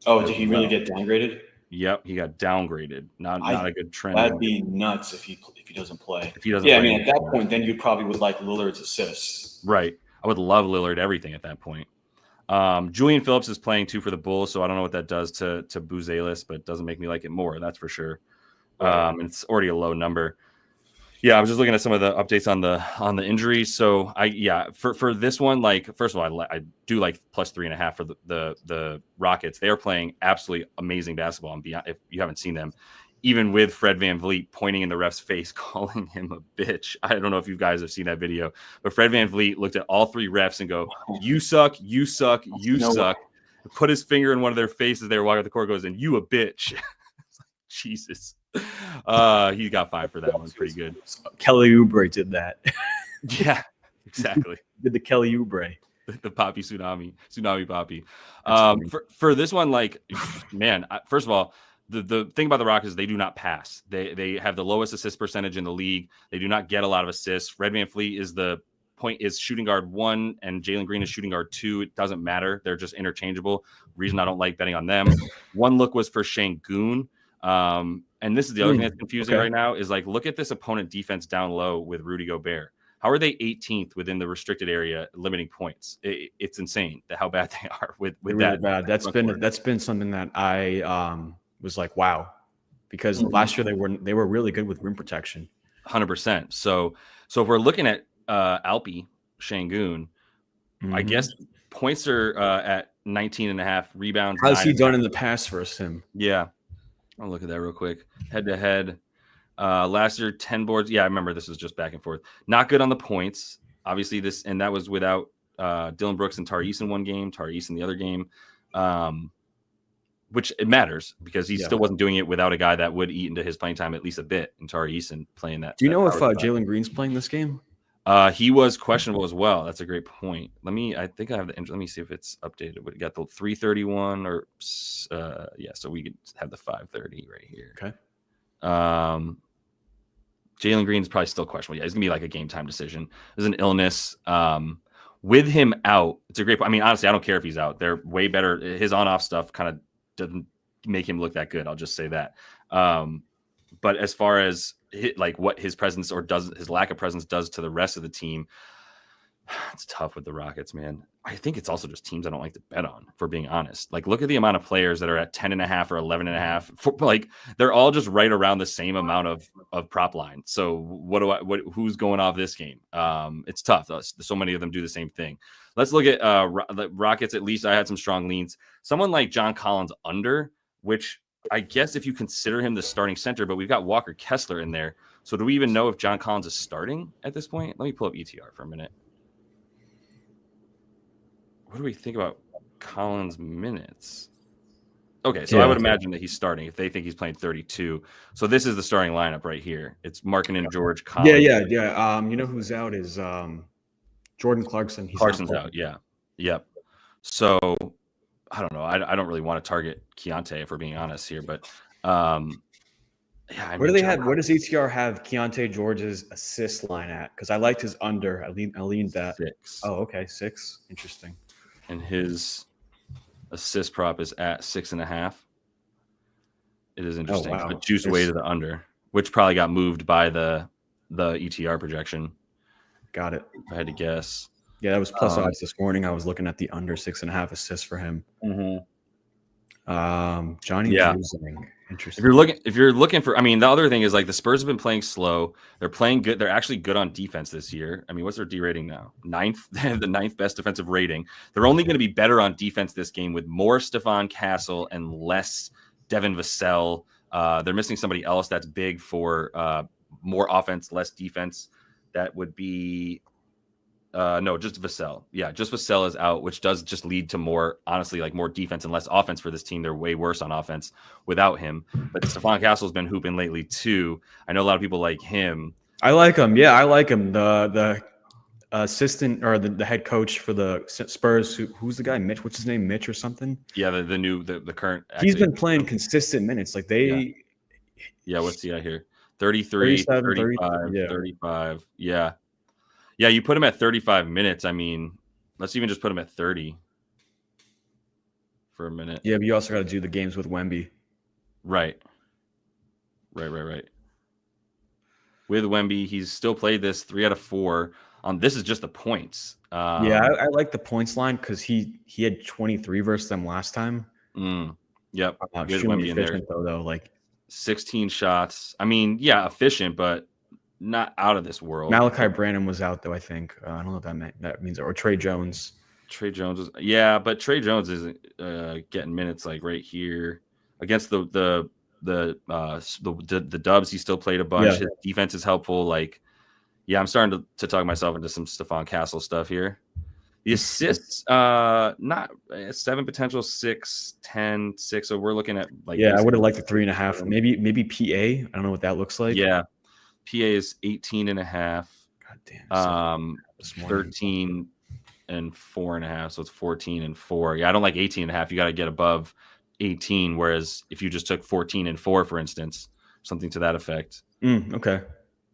Oh, did he really get downgraded? Yep, he got downgraded. Not a good trend. That'd be nuts if he doesn't play. If he doesn't, yeah. Play, I mean, at that point, then you probably would like Lillard's assists. Right. I would love Lillard everything at that point. Julian Phillips is playing too for the Bulls, so I don't know what that does to Vucevic, but it doesn't make me like it more. That's for sure. It's already a low number. Yeah, I was just looking at some of the updates on the injuries. So for this one, like, first of all, I do like plus 3.5 for the Rockets. They are playing absolutely amazing basketball. And beyond, if you haven't seen them, even with Fred VanVleet pointing in the ref's face, calling him a bitch. I don't know if you guys have seen that video, but Fred VanVleet looked at all 3 refs and go, "You suck, you suck, you suck." Put his finger in one of their faces. They were walking up the court, goes, "And you a bitch." Jesus. He got 5 for that one. Pretty good. Kelly Oubre did that. Yeah, exactly. Did the Kelly Oubre. The Poppy tsunami Poppy. For this one, like, man, first of all, the thing about the Rockets is they do not pass. They have the lowest assist percentage in the league. They do not get a lot of assists. Red Van Fleet is shooting guard 1 and Jalen Green is shooting guard 2. It doesn't matter. They're just interchangeable. Reason I don't like betting on them. One look was for Şengün. And this is the other thing that's confusing right now is like, look at this opponent defense down low with Rudy Gobert. How are they 18th within the restricted area, limiting points? It's insane how bad they are with really that. Bad. That's been something that I was like, wow, because last year they were really good with rim protection. 100%. So if we're looking at Alpi Şengün, I guess points are at 19.5, rebounds. How's he done in the past versus him? Yeah, I'll look at that real quick. Head to head. Last year, 10 boards. Yeah, I remember this was just back and forth. Not good on the points. Obviously, and that was without Dylan Brooks and Tari Eason in one game, Tari Eason in the other game, which it matters because he still wasn't doing it without a guy that would eat into his playing time at least a bit, and Tari Eason playing that. Do you know if Jalen Green's playing this game? He was questionable as well. That's a great point. I think I have the. Let me see if it's updated. We got the 331 or so we could have the 530 right here. Okay. Jalen Green's probably still questionable. Yeah, it's gonna be like a game time decision. There's an illness. With him out, it's a great. I mean, honestly, I don't care if he's out. They're way better. His on-off stuff kind of doesn't make him look that good. I'll just say that. But as far as like what his presence his lack of presence does to the rest of the team, it's tough with the Rockets, man. I think it's also just teams I don't like to bet on, for being honest. Like, look at the amount of players that are at 10.5 or 11.5. Like, they're all just right around the same amount of prop line. So who's going off this game? It's tough. So many of them do the same thing. Let's look at the Rockets. At least I had some strong leans. Someone like John Collins under, which I guess if you consider him the starting center, but we've got Walker Kessler in there. So do we even know if John Collins is starting at this point? Let me pull up ETR for a minute. What do we think about Collins' minutes? Okay, so I would imagine that he's starting if they think he's playing 32. So this is the starting lineup right here. It's Markkanen, George, Collins. Yeah. You know who's out is Jordan Clarkson. Carson's out, yeah. Yep. So I don't know. I don't really want to target Keontae if we're being honest here, but where does ETR have Keontae George's assist line at? Because I liked his under. I leaned that 6. Oh, okay, 6. Interesting. And his assist prop is at 6.5. It is interesting. Oh, wow. But juice way to the under, which probably got moved by the ETR projection. Got it. If I had to guess. Yeah, that was plus odds this morning. I was looking at the under 6.5 assists for him. Johnny Juzang. Interesting. If you're looking for, I mean, the other thing is like the Spurs have been playing slow. They're playing good. They're actually good on defense this year. I mean, what's their D rating now? 9th. They have the 9th best defensive rating. They're only going to be better on defense this game with more Stephon Castle and less Devin Vassell. They're missing somebody else that's big for more offense, less defense. That would be no, just Vassell. Yeah, just Vassell is out, which does just lead to more, honestly, like more defense and less offense for this team. They're way worse on offense without him. But Stephon Castle's been hooping lately too. I know a lot of people like him. I like him. Yeah, I like him. The assistant or the head coach for the Spurs. Who's the guy? Mitch? What's his name? Mitch or something? Yeah, the current. He's been playing consistent minutes. Like they. Yeah, what's he at here? 33, 35, 35. Yeah. Yeah, you put him at 35 minutes. I mean, let's even just put him at 30 for a minute. Yeah, but you also got to do the games with Wemby. Right. With Wemby, he's still played this 3 out of 4. This is just the points. I like the points line because he had 23 versus them last time. Yep. Extremely efficient though, like 16 shots. I mean, yeah, efficient, but not out of this world. Malachi Branham was out though, I think. I don't know what that means. Or Trey Jones. Trey Jones is but Trey Jones isn't getting minutes like right here against the Dubs. He still played a bunch. Yeah. His defense is helpful. Like, yeah, I'm starting to talk myself into some Stephon Castle stuff here. The assists, not 7 potential, 6, 10, 6. So we're looking at like I would have liked the 3.5. Maybe PA. I don't know what that looks like. Yeah, PA is 18.5. God damn. 13 and 4.5. So it's 14 and 4. Yeah, I don't like 18.5. You got to get above 18. Whereas if you just took 14 and 4, for instance, something to that effect. Okay.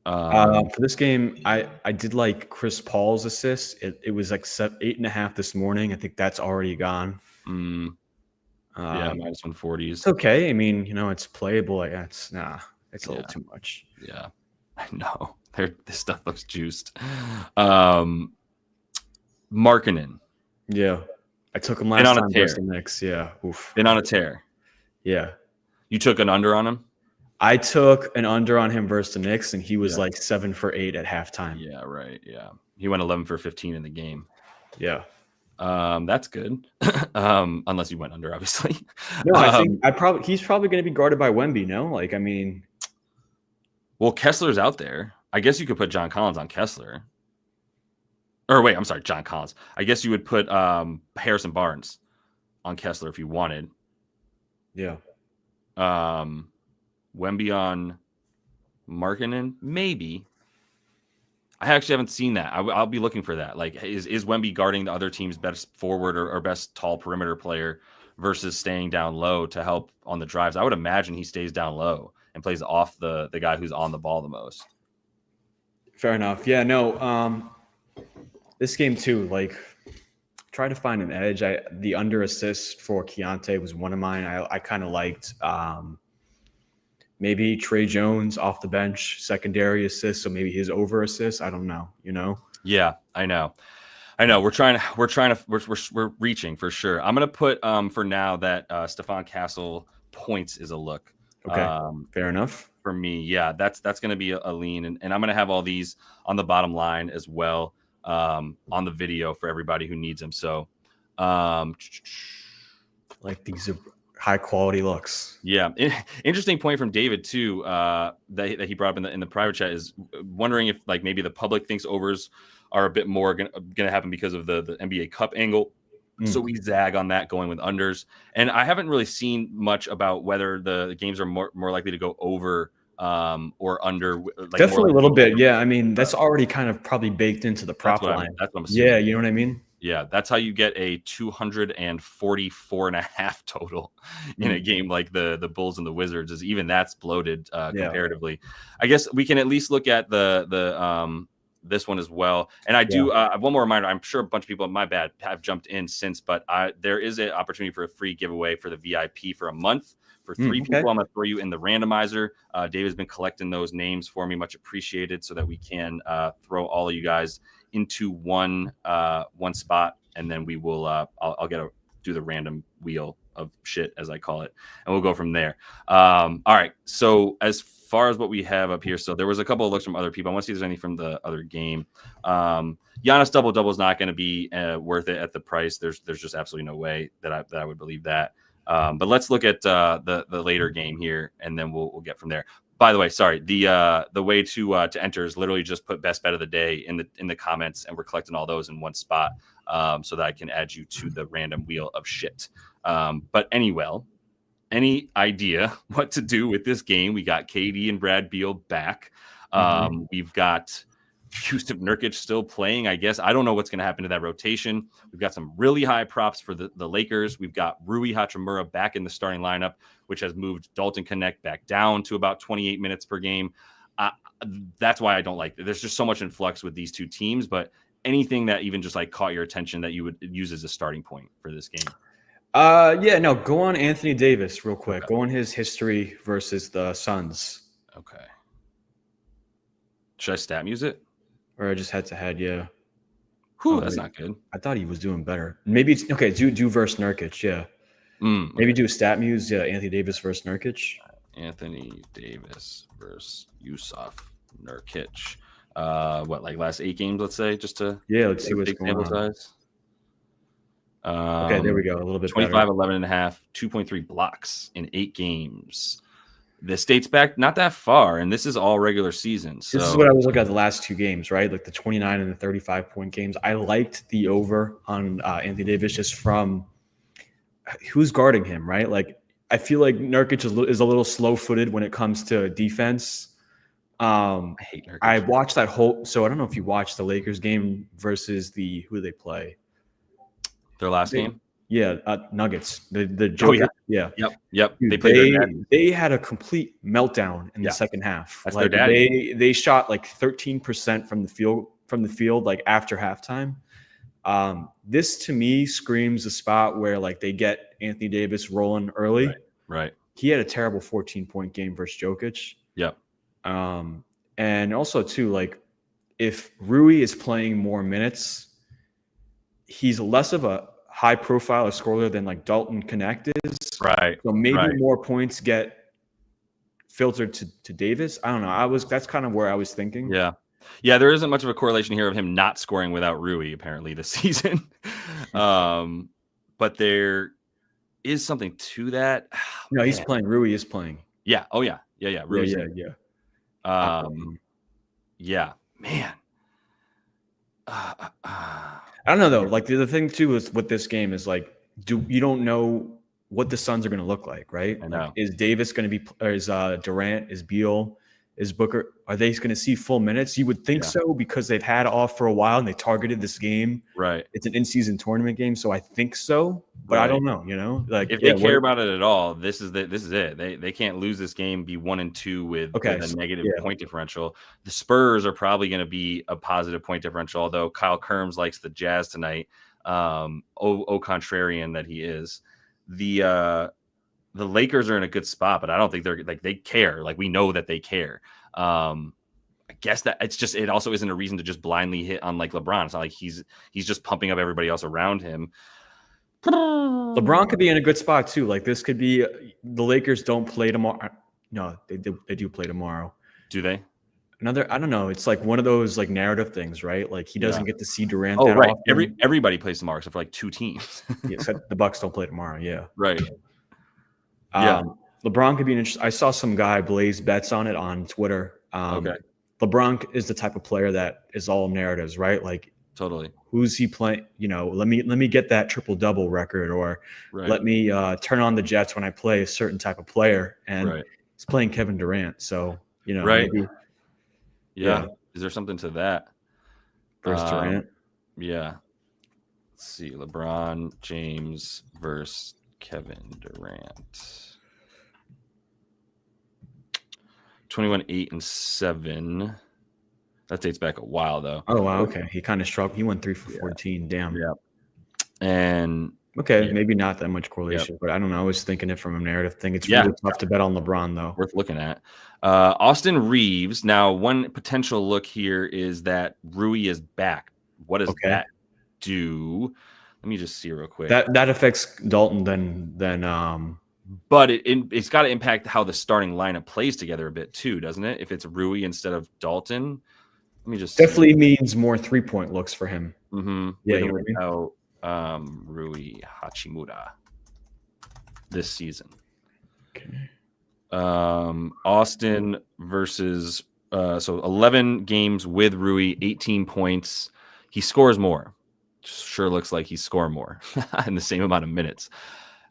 For this game, I did like Chris Paul's assist. It was like 8.5 this morning. I think that's already gone. Yeah, minus 140s. It's okay. I mean, it's playable. It's a little too much. Yeah, I know. This stuff looks juiced. Markkanen. Yeah, I took him last time versus the Knicks. Yeah, oof. Been on a tear. Yeah, you took an under on him. I took an under on him versus the Knicks, and he was like 7 for 8 at halftime. Yeah, right. Yeah, he went 11 for 15 in the game. Yeah, that's good. Unless you went under, obviously. No, I think he's probably going to be guarded by Wemby. No, well, Kessler's out there. I guess you could put John Collins on Kessler. Or wait, I'm sorry, John Collins. I guess you would put Harrison Barnes on Kessler if you wanted. Yeah. Wemby on Markkanen, maybe. I actually haven't seen that. I'll be looking for that. Like, is Wemby guarding the other team's best forward or best tall perimeter player versus staying down low to help on the drives? I would imagine he stays down low and plays off the guy who's on the ball the most. Fair enough. Yeah, no. This game too, like, try to find an edge. The under assist for Keontae was one of mine. I kind of liked. Maybe Trey Jones off the bench, secondary assist, so maybe his over assist. I don't know, Yeah, I know. We're reaching for sure. I'm gonna put for now that Stephon Castle points is a look. Okay, fair enough. For me, yeah, that's gonna be a lean, and I'm gonna have all these on the bottom line as well on the video for everybody who needs them. So, like these are high quality looks. Yeah. Interesting point from David too, that he brought up in the private chat, is wondering if like maybe the public thinks overs are a bit more gonna happen because of the NBA Cup angle. So we zag on that going with unders. And I haven't really seen much about whether the games are more likely to go over or under. Like, definitely a little bit. Yeah. I mean, that's already kind of probably baked into the prop line. That's what I'm assuming. Yeah. You know what I mean? Yeah, that's how you get a 244.5 total in a game like the Bulls and the Wizards. Is even that's bloated comparatively. I guess we can at least look at the this one as well. And I do one more reminder. I'm sure a bunch of people, my bad, have jumped in since, but there is an opportunity for a free giveaway for the VIP for a month. For 3 people, I'm going to throw you in the randomizer. David's been collecting those names for me, much appreciated, so that we can throw all of you guys into one spot, and then we will I'll do the random wheel of shit, as I call it, and we'll go from there. All right, so as far as what we have up here, so there was a couple of looks from other people. I want to see if there's anything from the other game. Giannis double is not going to be worth it at the price. There's just absolutely no way that I would believe that. But let's look at the later game here, and then we'll get from there. By the way, sorry, the way to enter is literally just put best bet of the day in the comments, and we're collecting all those in one spot, so that I can add you to the random wheel of shit. But anyway, any idea what to do with this game? We got KD and Brad Beal back. We've got Yusuf Nurkic still playing, I guess. I don't know what's going to happen to that rotation. We've got some really high props for the Lakers. We've got Rui Hachimura back in the starting lineup, which has moved Dalton Connect back down to about 28 minutes per game. That's why I don't like it. There's just so much in flux with these two teams, but anything that even just like caught your attention that you would use as a starting point for this game? Go on Anthony Davis real quick. Okay. Go on his history versus the Suns. Okay. Should I stat muse it? Or just head to head, yeah. Whew, that's not good. I thought he was doing better. Maybe it's okay. Do versus Nurkic, yeah. Maybe do a stat muse, yeah. Anthony Davis versus Nurkic. Anthony Davis versus Yusuf Nurkic. Like last 8 games, let's say, just to let's see what's going on. Size. Okay, there we go. A little bit 25, better. 11.5, 2.3 blocks in 8 games. This dates back not that far, and this is all regular season. So this is what I was looking at the last two games, right? Like the 29 and the 35-point games. I liked the over on Anthony Davis just from who's guarding him, right? Like I feel like Nurkic is a little slow-footed when it comes to defense. I hate Nurkic. I watched that whole. So I don't know if you watched the Lakers game versus who they play. Their last game. Yeah, Nuggets. The Joker. Yeah. Yep. Dude, they had a complete meltdown in the second half. That's like their daddy. They shot like 13% from the field like after halftime. This to me screams a spot where like they get Anthony Davis rolling early. Right. He had a terrible 14-point game versus Jokic. Yep. And also too, like if Rui is playing more minutes, he's less of a high profile scorer than like Dalton Connect is. Right. So maybe more points get filtered to Davis. I don't know. That's kind of where I was thinking. Yeah. Yeah, there isn't much of a correlation here of him not scoring without Rui apparently this season. But there is something to that. No, he's playing. Rui is playing. Yeah. Oh yeah. Yeah. Rui's Yeah. Man. I don't know though. Like the thing too is with this game is like, you don't know what the Suns are going to look like, right? I know. Like, is Davis going to be? Or is Durant? Is Beal? Is Booker? Are they going to see full minutes? You would think so because they've had off for a while and they targeted this game. Right. It's an in-season tournament game, so I think so, but I don't know. You know, like if they care about it at all, this is it. They can't lose this game, be 1-2 with a negative point differential. The Spurs are probably going to be a positive point differential, although Kyle Kerms likes the Jazz tonight. Contrarian that he is. The Lakers are in a good spot, but I don't think they care. Like we know that they care. I guess that it also isn't a reason to just blindly hit on like LeBron. It's not like he's just pumping up everybody else around him. LeBron could be in a good spot too. Like this could be the Lakers don't play tomorrow. No, they do play tomorrow. Do they? I don't know. It's like one of those like narrative things, right? Like he doesn't get to see Durant. Oh, right. Often. Everybody plays tomorrow except for like two teams. Except the Bucks don't play tomorrow. Yeah. Right. LeBron could be an interesting. I saw some guy blaze bets on it on Twitter. Okay. LeBron is the type of player that is all narratives, right? Like totally. Who's he playing? You know, let me get that triple-double record, or let me turn on the Jets when I play a certain type of player. And he's playing Kevin Durant, so you know, maybe, yeah. Is there something to that? Versus Durant. Yeah. Let's see. LeBron James versus Kevin Durant. 21-8-7. That dates back a while though. Oh wow, okay. He kind of struggled. He went 3 for 14. Damn. Yeah. And maybe not that much correlation, but I don't know. I was thinking it from a narrative thing. It's really tough to bet on LeBron though. Worth looking at. Austin Reeves. Now, one potential look here is that Rui is back. What does that do? Let me just see real quick. That affects Dalton then but it's got to impact how the starting lineup plays together a bit too, doesn't it? If it's Rui instead of Dalton, let me just definitely means more 3-point looks for him. Mm-hmm. Yeah, without Rui Hachimura this season. Okay. Austin versus so 11 games with Rui, 18 points. He scores more. Sure looks like he's scoring more in the same amount of minutes.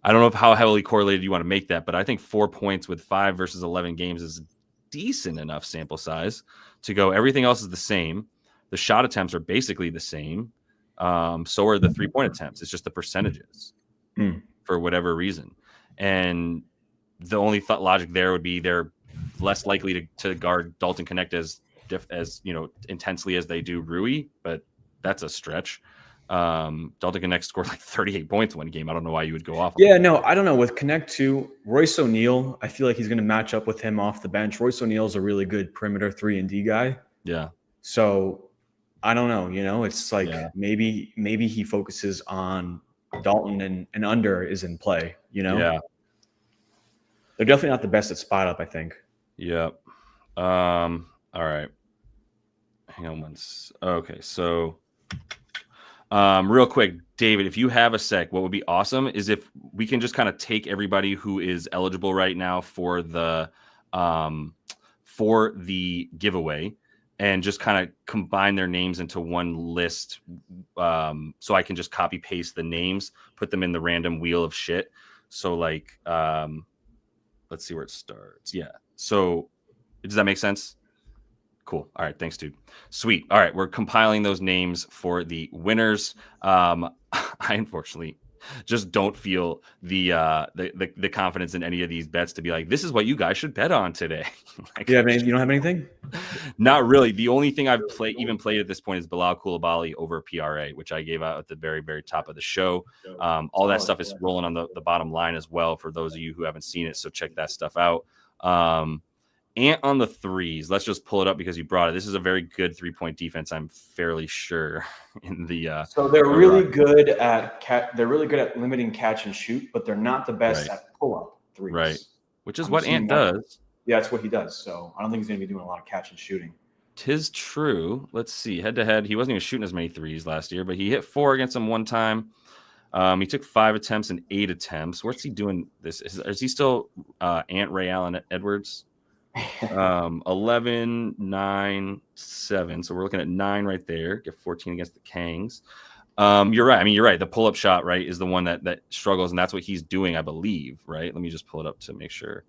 I don't know how heavily correlated you want to make that, but I think 4 points with 5 versus 11 games is decent enough sample size to go. Everything else is the same. The shot attempts are basically the same. So are the 3-point attempts. It's just the percentages for whatever reason. And the only logic there would be they're less likely to guard Dalton Connect as intensely as they do Rui, but that's a stretch. Dalton Connect scored like 38 points one game. I don't know why you would go off. Yeah, no, I don't know. With Connect 2, Royce O'Neal, I feel like he's going to match up with him off the bench. Royce O'Neal is a really good perimeter 3-and-D guy. Yeah. So I don't know. You know, it's like maybe he focuses on Dalton and under is in play. You know. Yeah. They're definitely not the best at spot up, I think. Yep. All right. Hang on once. Okay, so. Real quick, David, if you have a sec, what would be awesome is if we can just kind of take everybody who is eligible right now for the for the giveaway and just kind of combine their names into one list. So I can just copy paste the names, put them in the random wheel of shit. So like, let's see where it starts. Yeah. So does that make sense? Cool. All right. Thanks, dude. Sweet. All right. We're compiling those names for the winners. I unfortunately just don't feel the confidence in any of these bets to be like, this is what you guys should bet on today. Like, You don't have anything? not really. The only thing I've played at this point is Bilal Coulibaly over PRA, which I gave out at the very, very top of the show. All that stuff is rolling on the bottom line as well for those of you who haven't seen it. So check that stuff out. Ant on the threes. Let's just pull it up because you brought it. This is a very good 3-point defense, I'm fairly sure. In the so they're really good at limiting catch and shoot, but they're not the best at pull up threes. Right. Which is what Ant does. Yeah, that's what he does. So I don't think he's going to be doing a lot of catch and shooting. 'Tis true. Let's see. Head to head, he wasn't even shooting as many threes last year, but he hit 4 against them one time. He took 5 attempts and 8 attempts. What's he doing? Is he still Ant Ray Allen Edwards? 11, 9, 7. So we're looking at 9 right there. Get 14 against the Kangs. You're right. I mean, you're right. The pull-up shot, right, is the one that struggles, and that's what he's doing, I believe, right? Let me just pull it up to make sure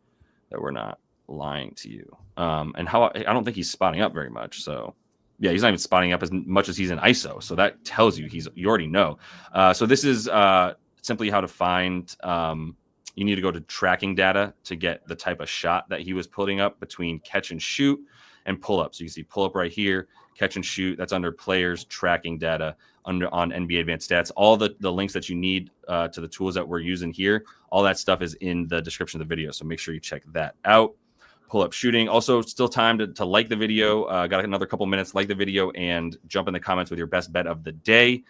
that we're not lying to you. And I don't think he's spotting up very much. So yeah, he's not even spotting up as much as he's in ISO. So that tells you you already know. So this is simply how to find. You need to go to tracking data to get the type of shot that he was putting up between catch and shoot and pull up. So you can see pull up right here, catch and shoot. That's under players tracking data on NBA Advanced Stats. All the links that you need to the tools that we're using here, all that stuff is in the description of the video. So make sure you check that out. Pull up shooting. Also, still time to like the video. Got another couple minutes. Like the video and jump in the comments with your best bet of the day.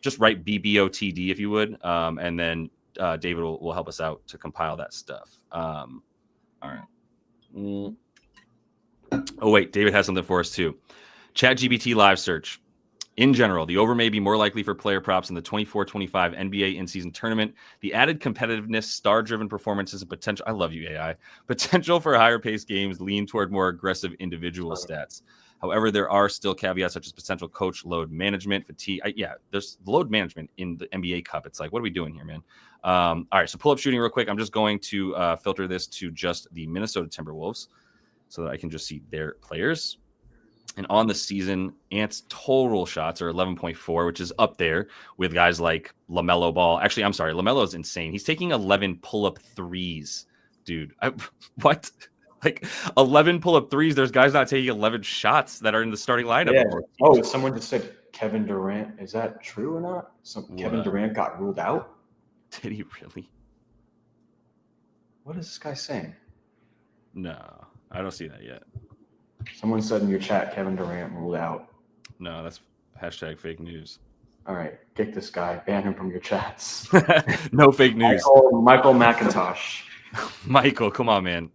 Just write BBOTD if you would, and then David will help us out to compile that stuff. All right. Oh, wait. David has something for us, too. ChatGPT live search. In general, the over may be more likely for player props in the 24-25 NBA in-season tournament. The added competitiveness, star-driven performances, and potential – I love you, AI. Potential for higher-paced games lean toward more aggressive individual stats. However, there are still caveats such as potential coach load management, fatigue. There's load management in the NBA Cup. It's like, what are we doing here, man? All right, so pull-up shooting real quick. I'm just going to filter this to just the Minnesota Timberwolves so that I can just see their players. And on the season, Ant's total shots are 11.4, which is up there with guys like LaMelo Ball. Actually, I'm sorry. LaMelo is insane. He's taking 11 pull-up threes, dude. What? Like 11 pull-up threes. There's guys not taking 11 shots that are in the starting lineup. Yeah. Oh, someone just said Kevin Durant. Is that true or not? Kevin Durant got ruled out? Did he really? What is this guy saying? No, I don't see that yet. Someone said in your chat, Kevin Durant ruled out. No, that's hashtag fake news. All right, kick this guy. Ban him from your chats. No fake news. Michael McIntosh. Michael, come on, man.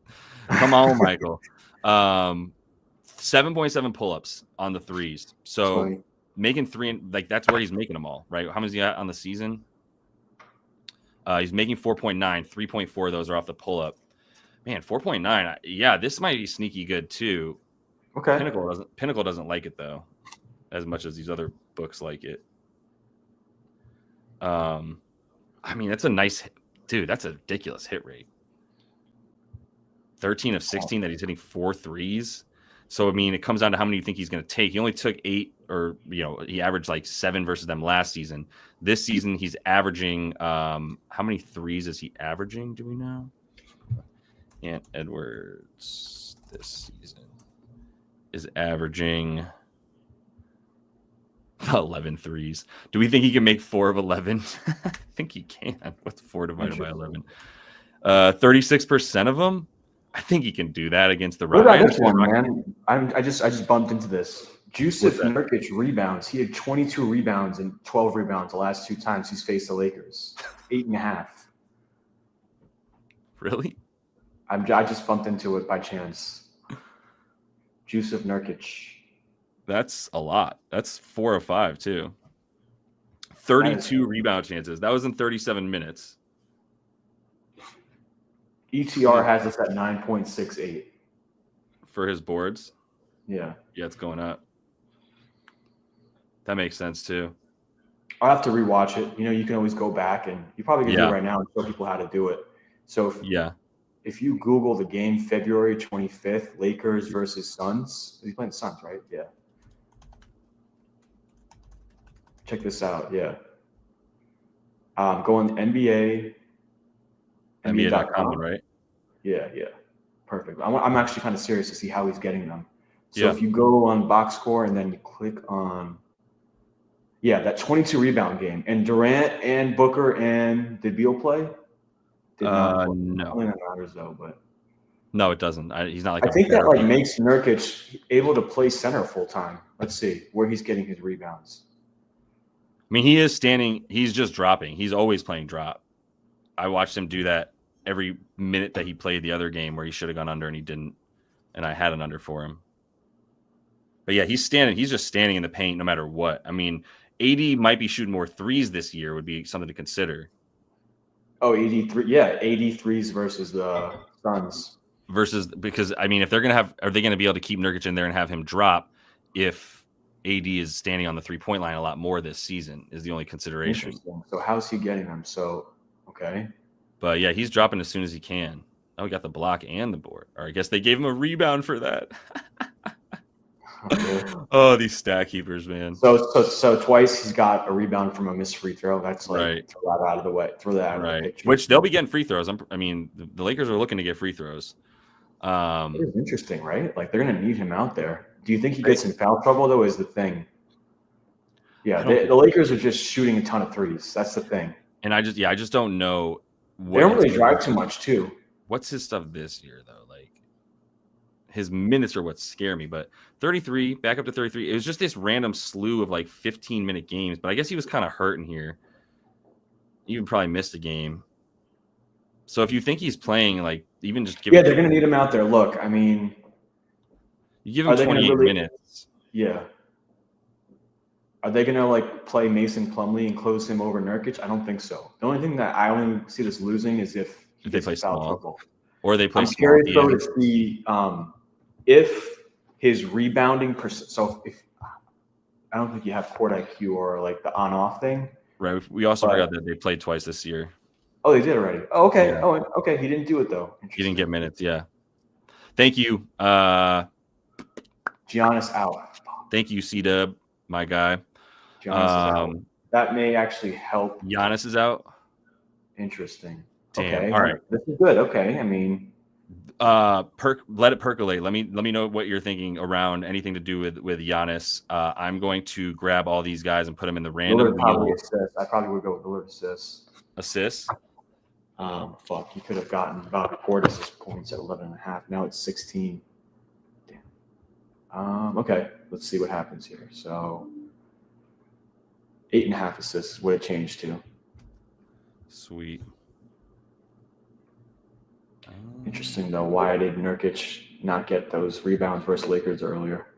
Come on, Michael. 7.7 pull-ups on the threes. So making 3, and like that's where he's making them all, right? How many is he got on the season? He's making 4.9. 3.4 of those are off the pull-up. Man, 4.9. Yeah, this might be sneaky good too. Okay. Pinnacle doesn't like it though, as much as these other books like it. I mean, that's a nice dude. That's a ridiculous hit rate. 13 of 16 that he's hitting 4 threes. So I mean, it comes down to how many you think he's going to take. He only took 8, or he averaged like 7 versus them last season. This season, he's averaging. How many threes is he averaging? Do we know? Ant Edwards this season is averaging 11 threes. Do we think he can make 4 of 11? I think he can. What's 4 divided by 11? 36% of them. I think he can do that against the Rockets. What about this one, man? I just bumped into this. Jusuf Nurkic rebounds. He had 22 rebounds and 12 rebounds the last 2 times he's faced the Lakers. 8.5. Really? I just bumped into it by chance. Jusuf Nurkic. That's a lot. That's 4 of 5 too. 32 rebound chances. That was in 37 minutes. ETR has us at 9.68. for his boards. Yeah. Yeah, it's going up. That makes sense too. I'll have to rewatch it. You can always go back, and you probably can do it right now and show people how to do it. So if you Google the game February 25th, Lakers versus Suns. He's playing the Suns, right? Yeah. Check this out. Yeah. Go on NBA. NBA.com, right? Yeah. Perfect. I'm actually kind of serious to see how he's getting them. So if you go on box score and then you click on, that 22 rebound game, and Durant and Booker and did Beal play? Did not play. No. I don't think that matters though, but no, it doesn't. He's not like. I think that makes Nurkic able to play center full time. Let's see where he's getting his rebounds. I mean, he is standing. He's just dropping. He's always playing drop. I watched him do that every minute that he played the other game where he should have gone under and he didn't, and I had an under for him. But yeah, he's standing. He's just standing in the paint no matter what. I mean, AD might be shooting more threes this year. Would be something to consider. Oh, 83. Yeah, 83s versus the Suns. Because I mean, if they're are they gonna be able to keep Nurkic in there and have him drop if AD is standing on the 3-point line a lot more this season? Is the only consideration. So how's he getting them? So okay. But yeah, he's dropping as soon as he can. Oh, he got the block and the board. Or I guess they gave him a rebound for that. Oh, these stat keepers, man. So twice he's got a rebound from a missed free throw. That's like right. Throw that out of the way. Throw that out of the picture. Which they'll be getting free throws. I mean, the Lakers are looking to get free throws. It's interesting, right? Like they're going to need him out there. Do you think he gets in foul trouble though? Is the thing. Yeah, the Lakers are just shooting a ton of threes. That's the thing. And I just don't know. They don't really drive too much too. What's his stuff this year though? Like his minutes are what scare me. But 33, back up to 33. It was just this random slew of like 15-minute games. But I guess he was kind of hurting here. Even probably missed a game. So if you think he's playing, like even just give. Yeah, they're going to need him out there. Look, I mean, you give him 28 minutes. Yeah. Are they going to like play Mason Plumlee and close him over Nurkic? I don't think so. The only thing that I only see this losing is if they play small, or they play. I'm curious though to see if his rebounding percent. So if I don't think you have court IQ or like the on-off thing. Right. We also forgot that they played twice this year. Oh, they did already. Oh, okay. Yeah. Oh, okay. He didn't do it though. He didn't get minutes. Yeah. Thank you. Giannis out. Thank you, C-Dub, my guy. Giannis is out. That may actually help. Giannis is out. Interesting. Damn. Okay. All right. This is good. Okay. I mean, let it percolate. Let me know what you're thinking around anything to do with Giannis. I'm going to grab all these guys and put them in the random. I probably would go with Lillard assists. Assists. Fuck. You could have gotten about 4 assist points at 11.5. Now it's 16. Damn. Okay. Let's see what happens here. So 8.5 assists is what it changed to. Sweet. Interesting though. Why did Nurkic not get those rebounds versus Lakers earlier?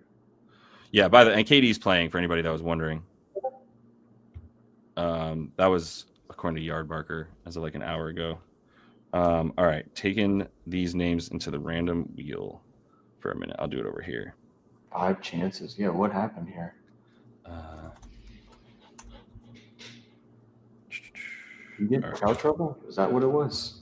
Yeah. And KD's playing for anybody that was wondering. That was according to Yard Marker as of like an hour ago. All right, taking these names into the random wheel for a minute. I'll do it over here. 5 chances. Yeah. What happened here? You get foul trouble? Is that what it was?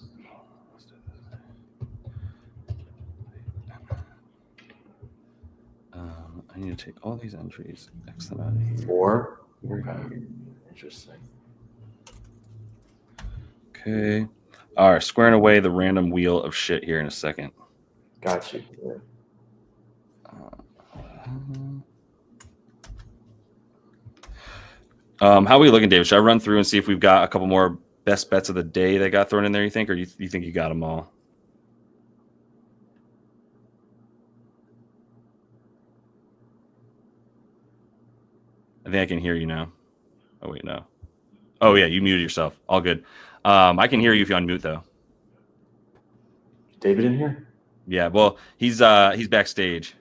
I need to take all these entries, X them out of here. 4? Okay. Interesting. Okay. All right, squaring away the random wheel of shit here in a second. Got you. Yeah. How are we looking, David? Should I run through and see if we've got a couple more best bets of the day that got thrown in there, you think? Or you think you got them all? I think I can hear you now. Oh, wait, no. Oh, yeah, you muted yourself. All good. I can hear you if you unmute, though. David in here? Yeah, well, he's backstage.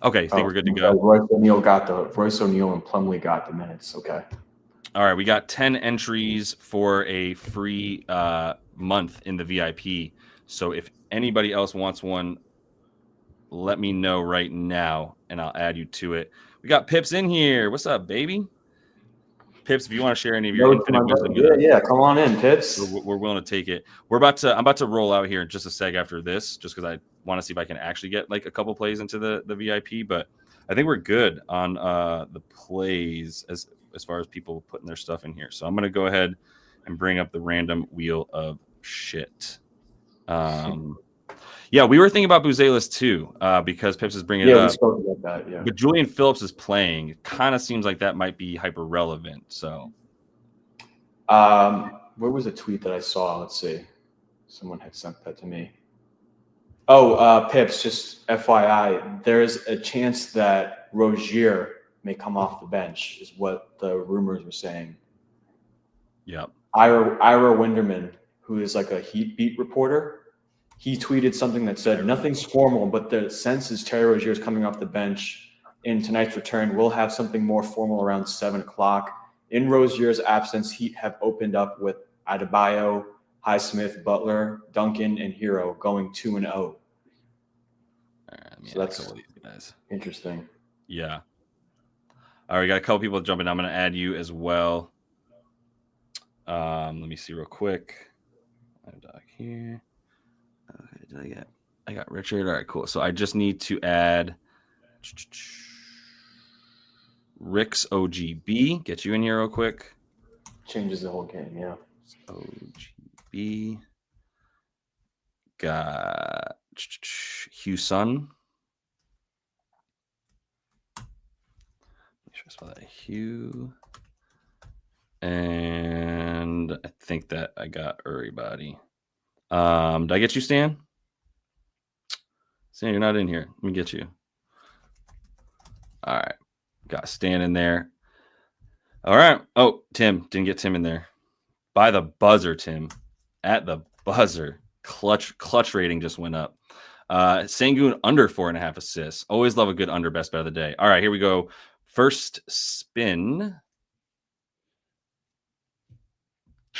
Okay, I think we're good to go. Royce O'Neal and Plumlee got the minutes. Okay. All right, we got 10 entries for a free month in the VIP. So if anybody else wants one, let me know right now, and I'll add you to it. We got Pips in here. What's up, baby? Pips, if you want to share any of your infinite wisdom with us, yeah, come on in, Pips. we're willing to take it. I'm about to roll out here in just a sec after this, just because I want to see if I can actually get like a couple plays into the VIP. But I think we're good on the plays as far as people putting their stuff in here. So I'm gonna go ahead and bring up the random wheel of shit. Yeah, we were thinking about Vucevic too, because Pips is bringing it up. We spoke about that. Yeah, but Julian Phillips is playing. It kind of seems like that might be hyper relevant. So, where was a tweet that I saw? Let's see. Someone had sent that to me. Oh, Pips, just FYI, there's a chance that Rozier may come off the bench, is what the rumors were saying. Yep. Ira Winderman, who is like a Heat beat reporter, he tweeted something that said, "Nothing's formal, but the sense is Terry Rozier is coming off the bench in tonight's return. We'll have something more formal around 7 o'clock. In Rozier's absence, Heat have opened up with Adebayo, Highsmith, Butler, Duncan, and Hero going 2-0. So that's interesting. Yeah. All right, we got a couple people jumping. I'm going to add you as well. Let me see real quick. Here. Okay, I got Richard. All right, cool. So I just need to add Rick's OGB. Get you in here real quick. Changes the whole game, yeah. OGB. Got Hugh Sun. Make sure I spell that Hugh. And I think that I got everybody. Did I get you, Stan? Stan, you're not in here. Let me get you. All right. Got Stan in there. All right. Oh, Tim. Didn't get Tim in there. By the buzzer, Tim. At the buzzer. Clutch rating just went up. Sengun under 4.5 assists. Always love a good under best bet of the day. All right, here we go. First spin.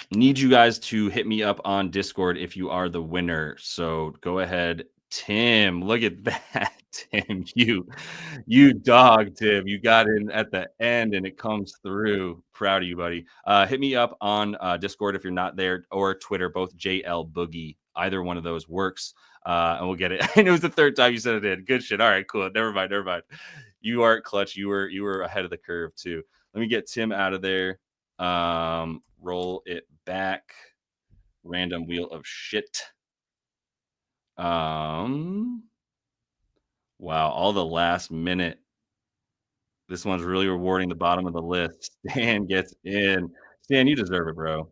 Need you guys to hit me up on Discord if you are the winner. So go ahead, Tim. Look at that, Tim. You dog, Tim. You got in at the end and it comes through. Proud of you, buddy. Hit me up on Discord if you're not there, or Twitter, both JL Boogie. Either one of those works. And we'll get it. And it was the third time you said it in. Good shit. All right, cool. Never mind. You are clutch. You were ahead of the curve too. Let me get Tim out of there. Roll it back. Random wheel of shit. Wow, all the last minute. This one's really rewarding the bottom of the list. Stan gets in. Stan, you deserve it, bro.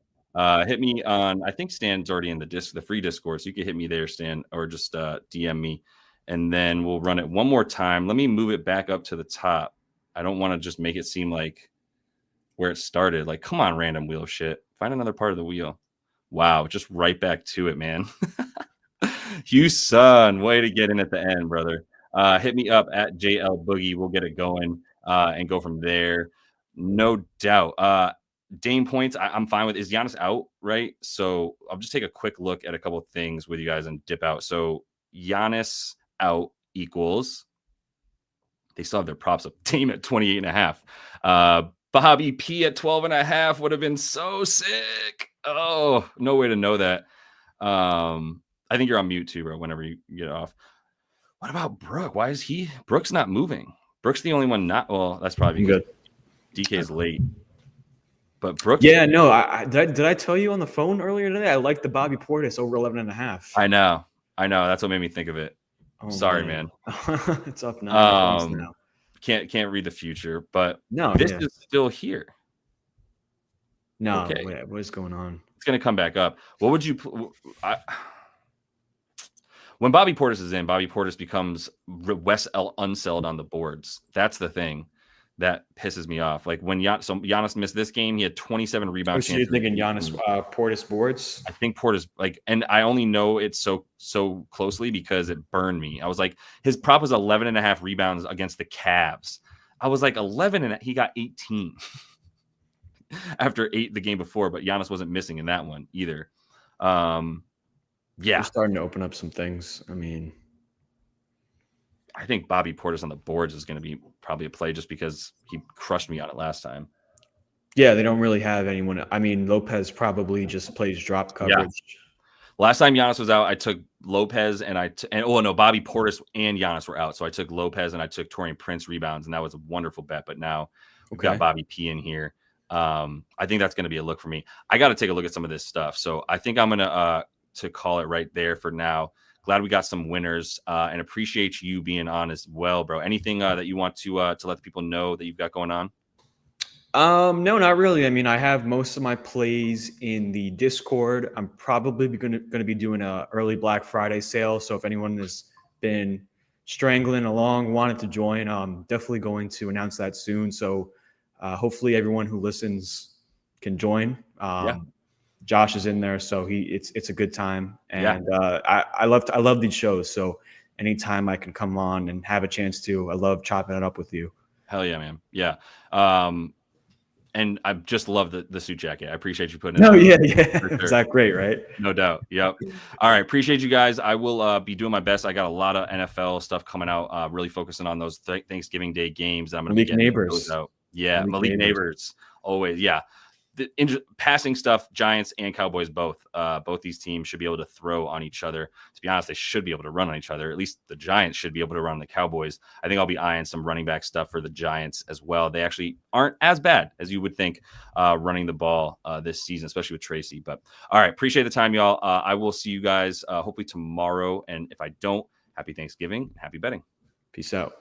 Hit me on, I think Stan's already in the free Discord, so you can hit me there, Stan, or just DM me, and then we'll run it one more time. Let me move it back up to the top. I don't want to just make it seem like where it started. Like, come on, random wheel of shit. Find another part of the wheel. Wow, just right back to it, man. Hugh Sun, way to get in at the end, brother. Hit me up at JL Boogie. We'll get it going and go from there. No doubt. Dame points, I'm fine with. Is Giannis out, right? So I'll just take a quick look at a couple of things with you guys and dip out. So Giannis out equals, they still have their props up. Dame at 28.5. Bobby P at 12.5 would have been so sick. Oh, no way to know that. I think you're on mute too, bro, whenever you get off. What about Brooke? Why is Brooke's not moving? Brooke's the only one not. Well, that's probably because DK's late. But Brooke. Yeah, no. Did I tell you on the phone earlier today? I like the Bobby Portis over 11.5. I know. That's what made me think of it. Oh, sorry, man. It's up now. Can't read the future, but no, this is still here. No, okay. Wait, what is going on? It's going to come back up. What would you? When Bobby Portis is in, Bobby Portis becomes Wes L unselled on the boards. That's the thing that pisses me off. Like when Giannis missed this game, he had 27 rebounds. So you're thinking Giannis Portis boards? I think Portis, and I only know it so closely because it burned me. I was like, his prop was 11.5 rebounds against the Cavs. I was like 11, and he got 18 after 8 the game before, but Giannis wasn't missing in that one either. Yeah. We're starting to open up some things. I mean, I think Bobby Portis on the boards is going to be probably a play just because he crushed me on it last time. yeah, they don't really have anyone. I mean, Lopez probably just plays drop coverage. Last time Giannis was out, I took Lopez and Bobby Portis and Giannis were out. So I took Lopez and I took Taurean Prince rebounds, and that was a wonderful bet. But now we've got Bobby P in here. I think that's going to be a look for me. I got to take a look at some of this stuff. So I think I'm going to call it right there for now. Glad we got some winners and appreciate you being on as well, bro. Anything that you want to let the people know that you've got going on? No, not really. I mean, I have most of my plays in the Discord. I'm probably going to be doing a early Black Friday sale. So if anyone has been strangling along, wanted to join, I'm definitely going to announce that soon. So hopefully everyone who listens can join. Josh is in there, so it's a good time, and I love these shows. So anytime I can come on and have a chance to, I love chopping it up with you. Hell yeah, man. Yeah. And I just love the suit jacket. I appreciate you putting it on. Yeah. Sure. Is that great, right? No doubt. Yep. All right. Appreciate you guys. I will be doing my best. I got a lot of NFL stuff coming out, really focusing on those Thanksgiving Day games. I'm going to be getting those out. Yeah. Malik Neighbors. Always. Yeah. The passing stuff, Giants and Cowboys both these teams should be able to throw on each other. To be honest, they should be able to run on each other. At least the Giants should be able to run on the Cowboys. I think I'll be eyeing some running back stuff for the Giants as well. They actually aren't as bad as you would think running the ball this season, especially with Tracy. But all right, appreciate the time, y'all. I will see you guys hopefully tomorrow. And if I don't, happy Thanksgiving, happy betting. Peace out.